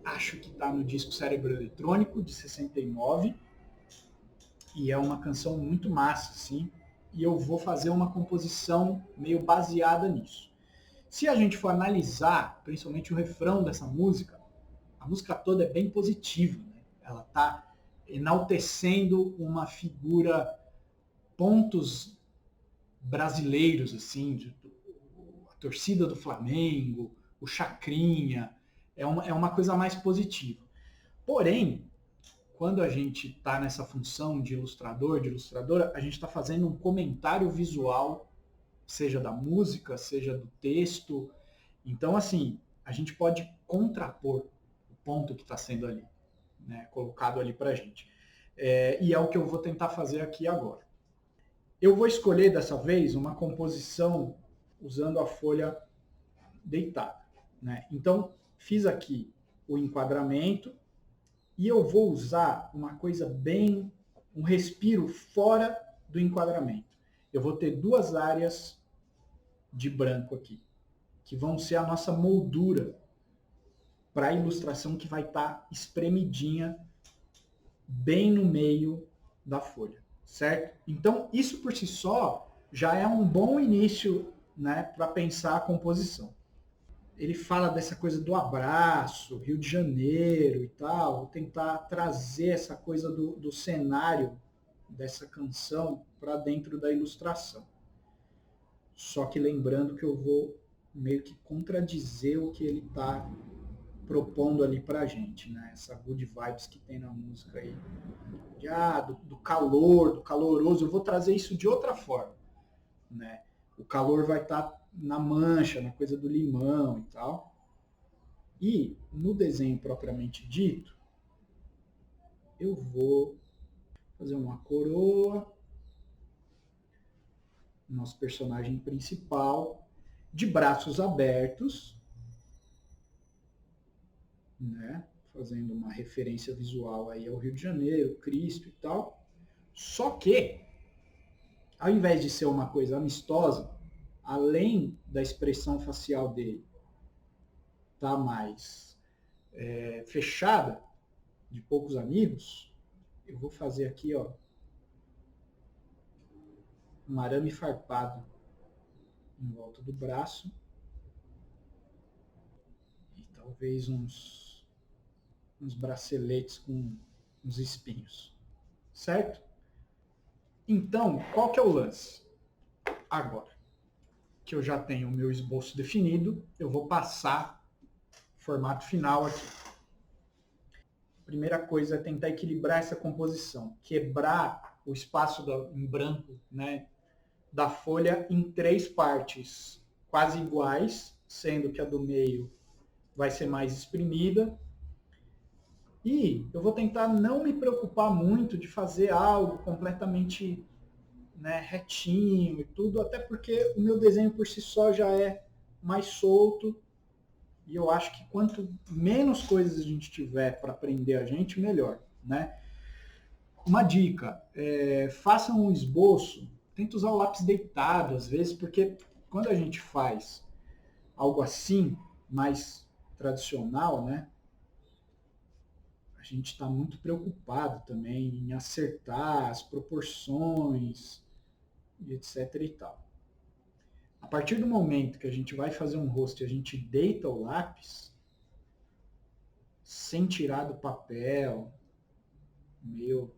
Acho que está no disco Cérebro Eletrônico, de 69. E é uma canção muito massa, assim. E eu vou fazer uma composição meio baseada nisso. Se a gente for analisar, principalmente o refrão dessa música, a música toda é bem positiva, né? Ela está enaltecendo uma figura, pontos brasileiros, assim, a torcida do Flamengo, o Chacrinha, é uma coisa mais positiva. Porém, quando a gente está nessa função de ilustrador, de ilustradora, a gente está fazendo um comentário visual, seja da música, seja do texto. Então, assim, a gente pode contrapor o ponto que está sendo ali, né, colocado ali para a gente. E é o que eu vou tentar fazer aqui agora. Eu vou escolher dessa vez uma composição usando a folha deitada, né? Então, fiz aqui o enquadramento e eu vou usar uma coisa bem, um respiro fora do enquadramento. Eu vou ter duas áreas de branco aqui, que vão ser a nossa moldura para a ilustração, que vai estar espremidinha bem no meio da folha, certo? Então, isso por si só já é um bom início, né, para pensar a composição. ele fala dessa coisa do abraço, Rio de Janeiro e tal. Vou tentar trazer essa coisa do cenário dessa canção para dentro da ilustração. Só que lembrando que eu vou meio que contradizer o que ele está propondo ali pra gente, né? Essa good vibes que tem na música aí. Do calor, do caloroso. Eu vou trazer isso de outra forma, né? O calor vai estar na mancha, na coisa do limão e tal. E no desenho propriamente dito, eu vou fazer uma coroa, nosso personagem principal, de braços abertos, né? Fazendo uma referência visual aí ao Rio de Janeiro, Cristo e tal. Só que, ao invés de ser uma coisa amistosa, além da expressão facial dele tá mais fechada, de poucos amigos, eu vou fazer aqui, ó, um arame farpado em volta do braço e talvez uns braceletes com uns espinhos, certo? Então, qual que é o lance? Agora que eu já tenho o meu esboço definido, eu vou passar o formato final aqui. Primeira coisa é tentar equilibrar essa composição, quebrar o espaço em branco, né, da folha em três partes quase iguais, sendo que a do meio vai ser mais exprimida. E eu vou tentar não me preocupar muito de fazer algo completamente, né, retinho e tudo, até porque o meu desenho por si só já é mais solto. E eu acho que quanto menos coisas a gente tiver para prender a gente, melhor, né? Uma dica, faça um esboço, tenta usar o lápis deitado às vezes, porque quando a gente faz algo assim, mais tradicional, né? A gente está muito preocupado também em acertar as proporções, e etc e tal. A partir do momento que a gente vai fazer um rosto e a gente deita o lápis, sem tirar do papel, meio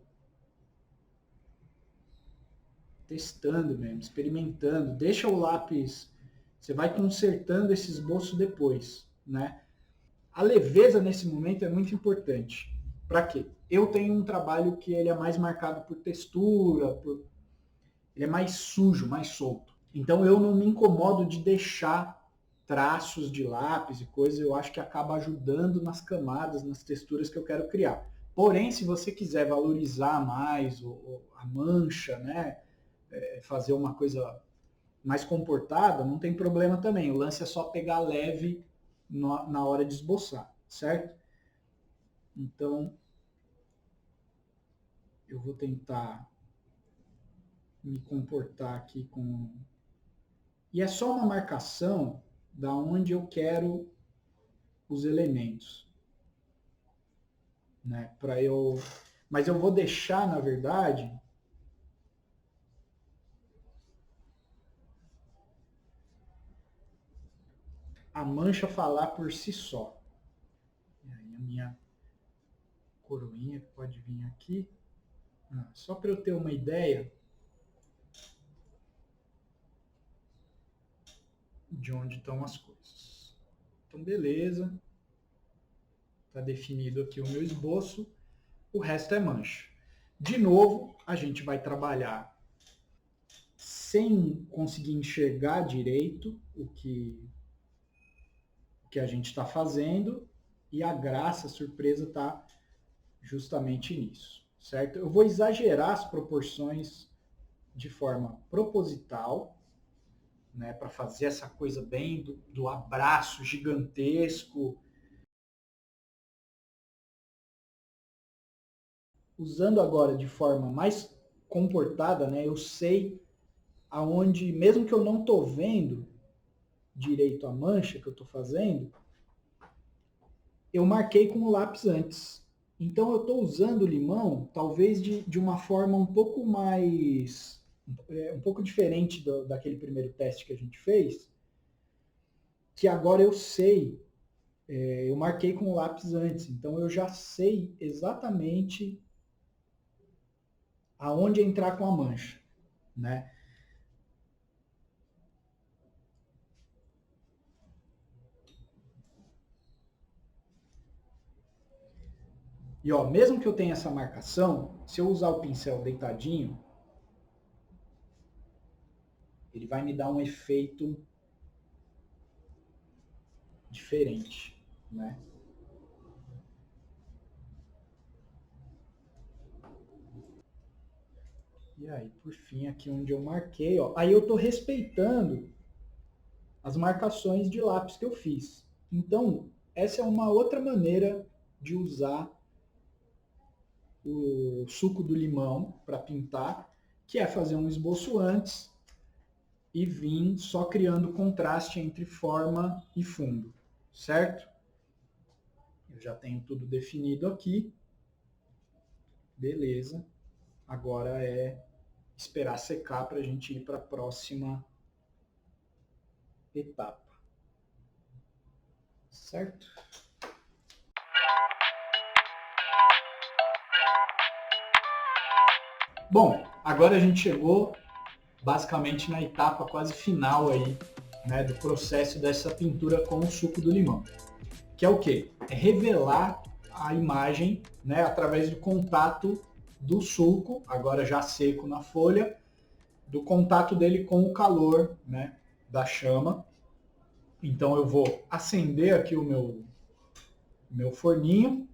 testando mesmo, experimentando, deixa o lápis, você vai consertando esse esboço depois, né? A leveza nesse momento é muito importante. Para quê? Eu tenho um trabalho que ele é mais marcado por textura, ele é mais sujo, mais solto. Então eu não me incomodo de deixar traços de lápis e coisas, eu acho que acaba ajudando nas camadas, nas texturas que eu quero criar. Porém, se você quiser valorizar mais a mancha, né, fazer uma coisa mais comportada, não tem problema também. O lance é só pegar leve na hora de esboçar, certo? Então, eu vou tentar me comportar aqui com... E é só uma marcação da onde eu quero os elementos, né? Para eu... Mas eu vou deixar, na verdade, a mancha falar por si só. E aí a minha coroinha que pode vir aqui. Só para eu ter uma ideia de onde estão as coisas. Então, beleza. Está definido aqui o meu esboço. O resto é mancha. De novo, a gente vai trabalhar sem conseguir enxergar direito o que a gente está fazendo, e a graça, a surpresa está justamente nisso, certo? Eu vou exagerar as proporções de forma proposital, né, para fazer essa coisa bem do abraço gigantesco, usando agora de forma mais comportada, né, eu sei aonde, mesmo que eu não estou vendo direito a mancha que eu estou fazendo, eu marquei com o lápis antes. Então eu estou usando o limão talvez de uma forma um pouco mais, um pouco diferente daquele primeiro teste que a gente fez, que agora eu sei, eu marquei com o lápis antes, então eu já sei exatamente aonde entrar com a mancha, né? E ó, mesmo que eu tenha essa marcação, se eu usar o pincel deitadinho, ele vai me dar um efeito diferente, né? E aí, por fim, aqui onde eu marquei, ó, aí eu estou respeitando as marcações de lápis que eu fiz. Então, essa é uma outra maneira de usar o suco do limão para pintar, que é fazer um esboço antes e vir só criando contraste entre forma e fundo, certo? Eu já tenho tudo definido aqui. Beleza. Agora é esperar secar para a gente ir para a próxima etapa. Certo? Bom, agora a gente chegou basicamente na etapa quase final aí, né, do processo dessa pintura com o suco do limão. Que é o quê? É revelar a imagem, né, através do contato do suco, agora já seco na folha, do contato dele com o calor, né, da chama. Então eu vou acender aqui o meu forninho,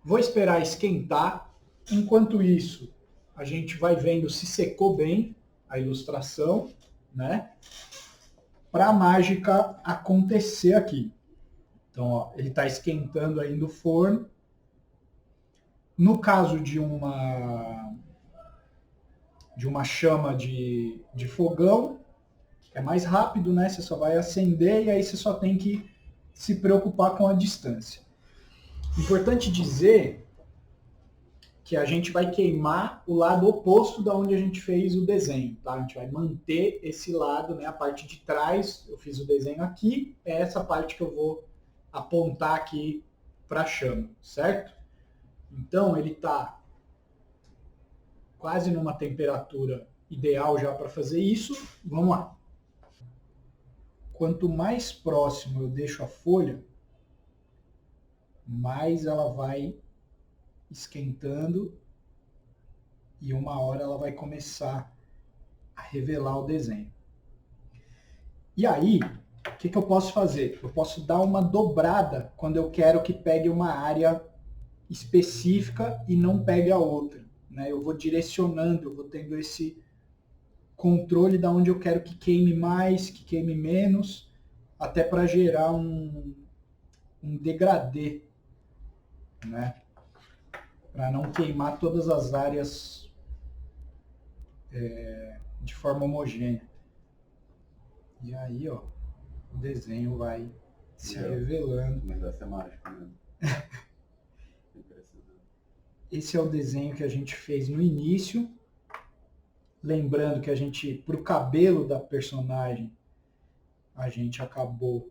vou esperar esquentar. Enquanto isso, a gente vai vendo se secou bem a ilustração, né? Para a mágica acontecer aqui. Então, ó, ele está esquentando ainda o forno. No caso de uma chama de fogão, é mais rápido, né? Você só vai acender e aí você só tem que se preocupar com a distância. Importante dizer que a gente vai queimar o lado oposto da onde a gente fez o desenho, tá? A gente vai manter esse lado, né? A parte de trás, eu fiz o desenho aqui, é essa parte que eu vou apontar aqui para a chama, certo? Então ele está quase numa temperatura ideal já para fazer isso. Vamos lá. Quanto mais próximo eu deixo a folha, mais ela vai esquentando e uma hora ela vai começar a revelar o desenho. E aí, o que eu posso fazer? Eu posso dar uma dobrada quando eu quero que pegue uma área específica e não pegue a outra, né? Eu vou direcionando, eu vou tendo esse controle de onde eu quero que queime mais, que queime menos, até para gerar um degradê, né? Para não queimar todas as áreas de forma homogênea. E aí, ó, o desenho vai se revelando. Mas vai ser mágico mesmo. Esse é o desenho que a gente fez no início. Lembrando que a gente, para o cabelo da personagem, a gente acabou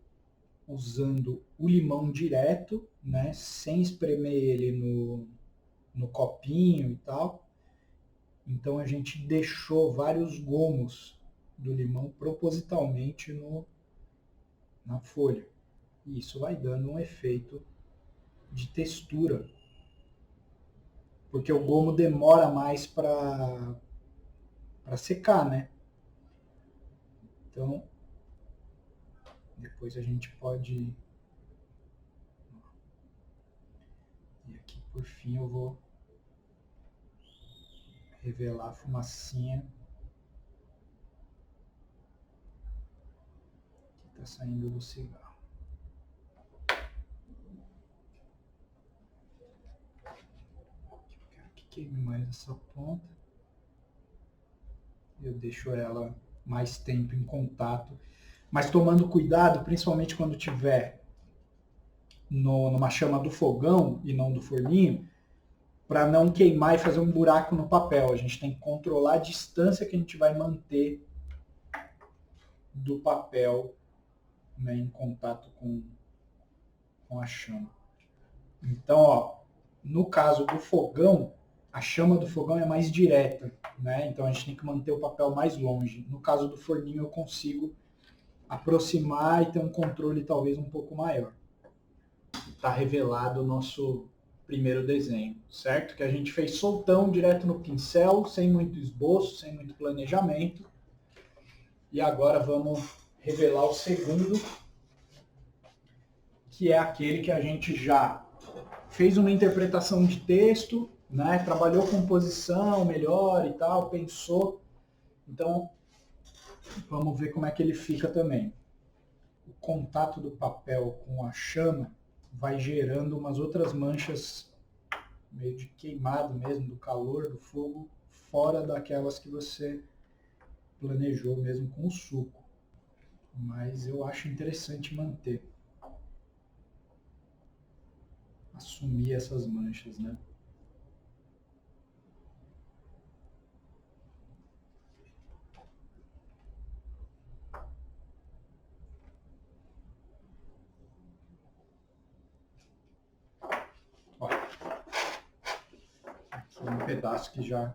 usando o limão direto, né, sem espremer ele no copinho e tal. Então a gente deixou vários gomos do limão propositalmente na folha. E isso vai dando um efeito de textura, porque o gomo demora mais para secar, né? Então, depois a gente pode... E aqui, por fim, eu vou revelar a fumacinha que está saindo do cigarro. Eu quero que queime mais essa ponta. Eu deixo ela mais tempo em contato, mas tomando cuidado, principalmente quando tiver numa chama do fogão e não do forninho, para não queimar e fazer um buraco no papel. A gente tem que controlar a distância que a gente vai manter do papel né, em contato com a chama. Então, ó, no caso do fogão, a chama do fogão é mais direta, né? Então a gente tem que manter o papel mais longe. No caso do forninho eu consigo aproximar e ter um controle talvez um pouco maior. Está revelado o nosso primeiro desenho, certo? Que a gente fez soltão, direto no pincel, sem muito esboço, sem muito planejamento. E agora vamos revelar o segundo, que é aquele que a gente já fez uma interpretação de texto, né? Trabalhou composição melhor e tal, pensou. Então, vamos ver como é que ele fica também. O contato do papel com a chama vai gerando umas outras manchas meio de queimado mesmo, do calor do fogo, fora daquelas que você planejou mesmo com o suco. Mas eu acho interessante manter. Assumir essas manchas, né? Ó, aqui é um pedaço que já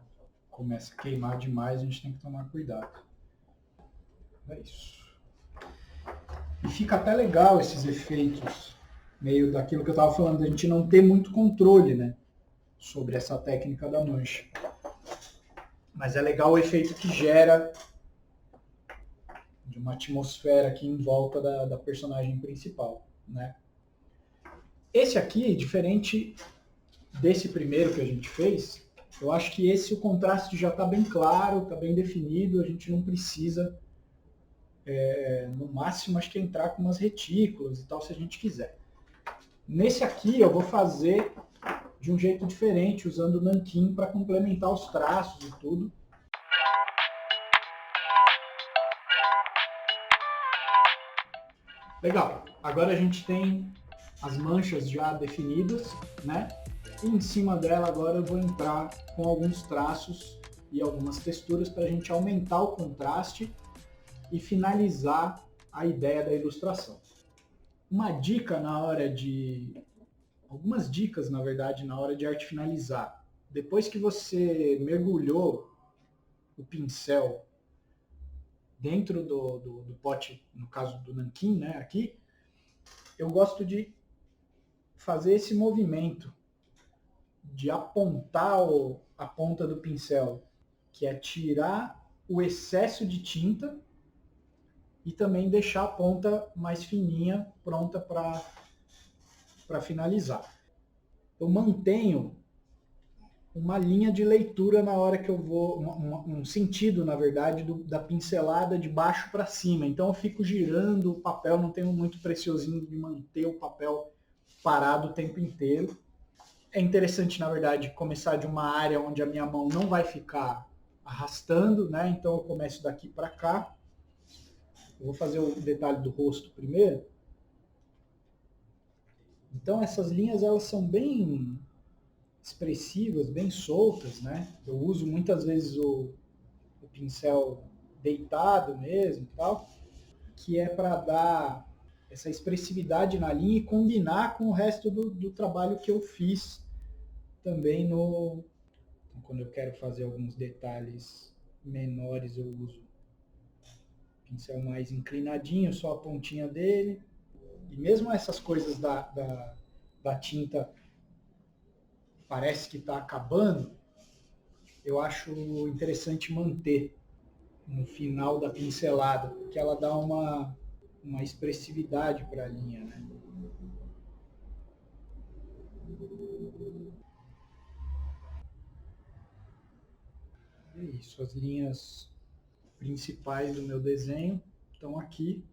começa a queimar demais, a gente tem que tomar cuidado. É isso. E fica até legal esses efeitos, meio daquilo que eu estava falando, a gente não ter muito controle, né, sobre essa técnica da mancha. Mas é legal o efeito que gera de uma atmosfera aqui em volta da personagem principal, né? Esse aqui, diferente desse primeiro que a gente fez, eu acho que esse o contraste já está bem claro, está bem definido, a gente não precisa, no máximo, acho que entrar com umas retículas e tal, se a gente quiser. Nesse aqui eu vou fazer de um jeito diferente, usando o nanquim para complementar os traços e tudo. Legal, agora a gente tem as manchas já definidas, né? E em cima dela agora eu vou entrar com alguns traços e algumas texturas para a gente aumentar o contraste e finalizar a ideia da ilustração. Uma dica na hora de... Algumas dicas, na verdade, na hora de arte finalizar. Depois que você mergulhou o pincel dentro do pote, no caso do nanquim, né, aqui, eu gosto de fazer esse movimento de apontar a ponta do pincel, que é tirar o excesso de tinta e também deixar a ponta mais fininha, pronta para finalizar. Eu mantenho uma linha de leitura na hora que eu vou, um sentido, na verdade, da pincelada de baixo para cima. Então eu fico girando o papel, não tenho muito preciosinho de manter o papel parado o tempo inteiro. É interessante, na verdade, começar de uma área onde a minha mão não vai ficar arrastando, né? Então eu começo daqui para cá. Eu vou fazer o detalhe do rosto primeiro. Então essas linhas, elas são bem expressivas, bem soltas, né? Eu uso muitas vezes o pincel deitado mesmo, tal, que é para dar essa expressividade na linha e combinar com o resto do trabalho que eu fiz também quando eu quero fazer alguns detalhes menores, eu uso pincel mais inclinadinho, só a pontinha dele. E mesmo essas coisas da tinta parece que está acabando, eu acho interessante manter no final da pincelada, porque ela dá uma expressividade para a linha, né? É isso, as linhas principais do meu desenho estão aqui,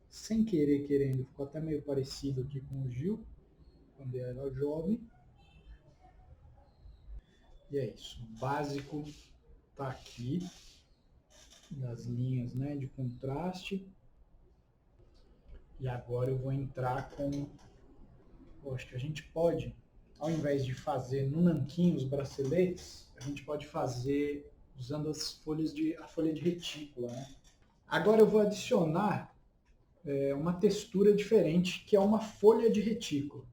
sem querer querendo, ficou até meio parecido aqui com o Gil, quando ele era jovem. E é isso, o básico está aqui, das linhas, né, de contraste. E agora eu vou entrar com... Eu acho que a gente pode, ao invés de fazer no nanquim os braceletes, a gente pode fazer usando a folha de retícula, né? Agora eu vou adicionar uma textura diferente, que é uma folha de retículo,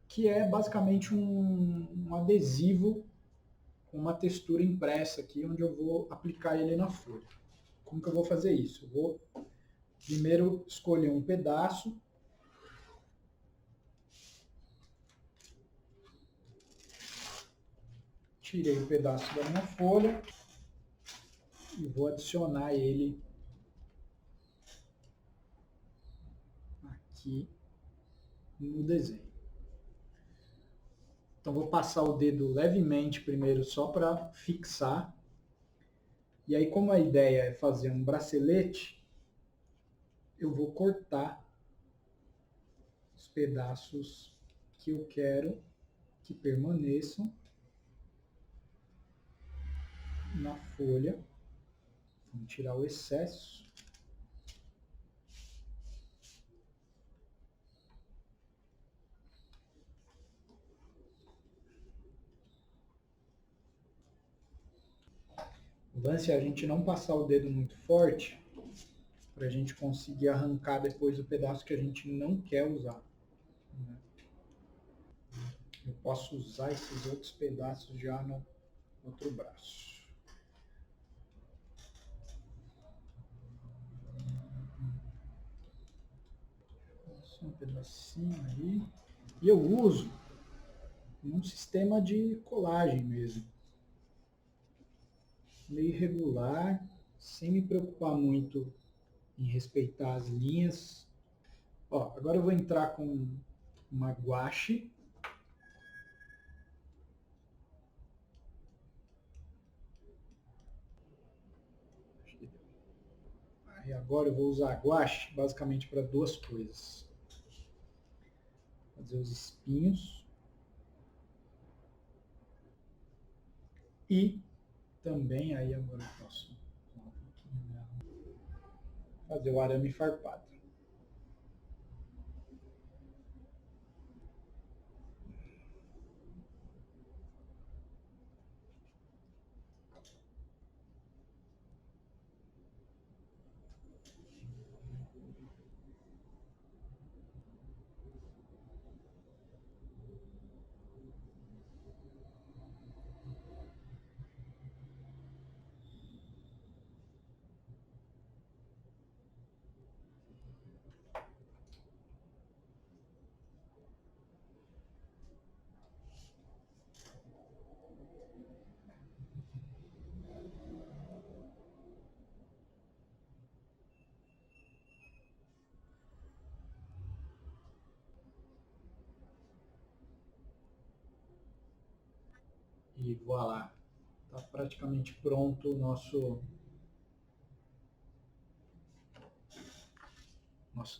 que é basicamente um adesivo com uma textura impressa aqui, onde eu vou aplicar ele na folha. Como que eu vou fazer isso? Eu vou primeiro escolher um pedaço, tirei o pedaço da minha folha e vou adicionar ele aqui no desenho. Então vou passar o dedo levemente primeiro só para fixar. E aí, como a ideia é fazer um bracelete, eu vou cortar os pedaços que eu quero que permaneçam na folha. Vamos tirar o excesso. O lance é a gente não passar o dedo muito forte para a gente conseguir arrancar depois o pedaço que a gente não quer usar. Eu posso usar esses outros pedaços já no outro braço. Só um pedacinho aí. E eu uso um sistema de colagem mesmo. Meio irregular, sem me preocupar muito em respeitar as linhas. Ó, agora eu vou entrar com uma guache. E agora eu vou usar a guache basicamente para duas coisas. Fazer os espinhos. E também, aí agora eu posso fazer o arame farpado. E voilá, está praticamente pronto o nosso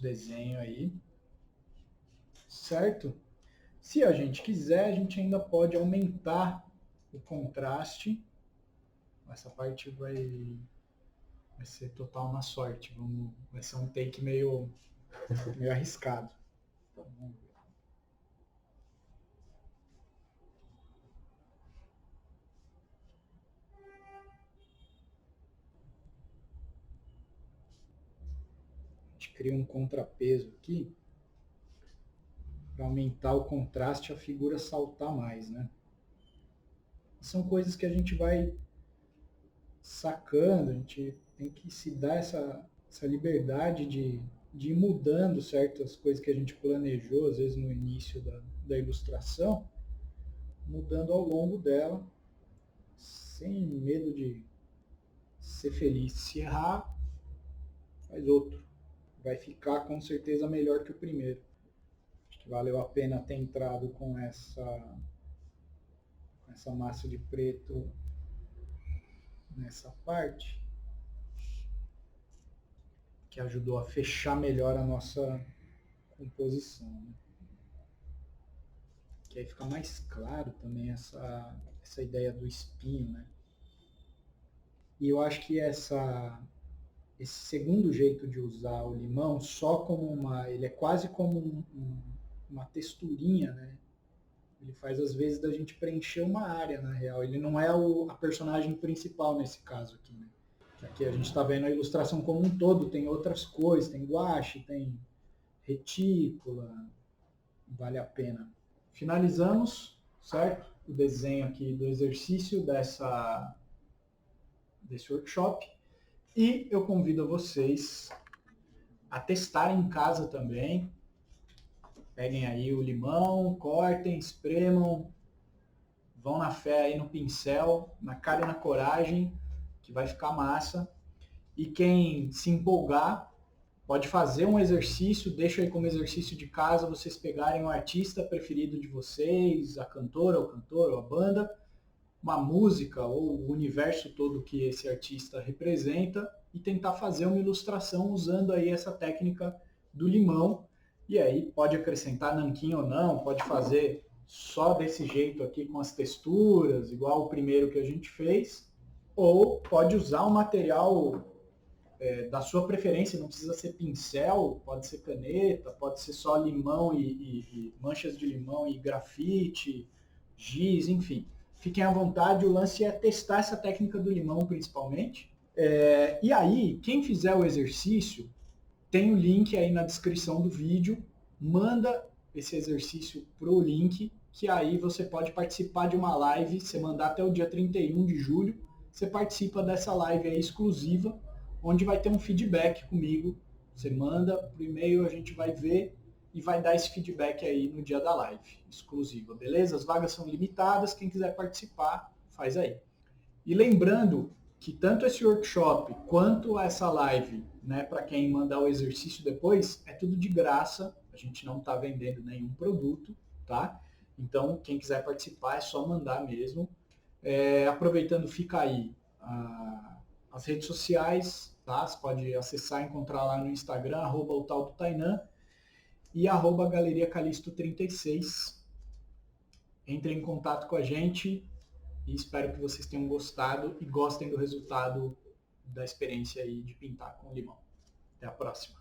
desenho aí, certo? Se a gente quiser, a gente ainda pode aumentar o contraste. Essa parte vai ser total na sorte, vai ser um take meio arriscado. Então, vamos ver. Cria um contrapeso aqui para aumentar o contraste e a figura saltar mais, né? São coisas que a gente vai sacando, a gente tem que se dar essa liberdade de ir mudando certas coisas que a gente planejou, às vezes no início da ilustração, mudando ao longo dela, sem medo de ser feliz. Se errar, faz outro. Vai ficar com certeza melhor que o primeiro. Acho que valeu a pena ter entrado com essa massa de preto nessa parte, que ajudou a fechar melhor a nossa composição. Né? Que aí fica mais claro também essa ideia do espinho. Né? E eu acho que esse segundo jeito de usar o limão, só como ele é quase como uma texturinha, né? Ele faz às vezes da gente preencher uma área, na real. Ele não é a personagem principal nesse caso aqui, né? Aqui a gente está vendo a ilustração como um todo, tem outras cores, tem guache, tem retícula, vale a pena. Finalizamos, certo? O desenho aqui do exercício desse workshop. E eu convido vocês a testarem em casa também. Peguem aí o limão, cortem, espremam, vão na fé aí no pincel, na cara e na coragem, que vai ficar massa. E quem se empolgar, pode fazer um exercício, deixa aí como exercício de casa, vocês pegarem o artista preferido de vocês, a cantora, o cantor, ou a banda, uma música ou o universo todo que esse artista representa e tentar fazer uma ilustração usando aí essa técnica do limão. E aí pode acrescentar nanquim ou não, pode fazer só desse jeito aqui com as texturas, igual o primeiro que a gente fez, ou pode usar um material da sua preferência, não precisa ser pincel, pode ser caneta, pode ser só limão e manchas de limão e grafite, giz, enfim. Fiquem à vontade, o lance é testar essa técnica do limão principalmente. E aí, quem fizer o exercício, tem o link aí na descrição do vídeo, manda esse exercício para o link, que aí você pode participar de uma live, você mandar até o dia 31 de julho, você participa dessa live aí exclusiva, onde vai ter um feedback comigo, você manda por e-mail, a gente vai ver e vai dar esse feedback aí no dia da live, exclusiva, beleza? As vagas são limitadas, quem quiser participar, faz aí. E lembrando que tanto esse workshop quanto essa live, né, para quem mandar o exercício depois, é tudo de graça, a gente não está vendendo nenhum produto, tá? Então, quem quiser participar é só mandar mesmo. Aproveitando, fica aí as redes sociais, tá? Você pode acessar e encontrar lá no Instagram, @o tal do Tainan, e @Galeria Calisto 36. Entrem em contato com a gente e espero que vocês tenham gostado e gostem do resultado da experiência aí de pintar com limão. Até a próxima.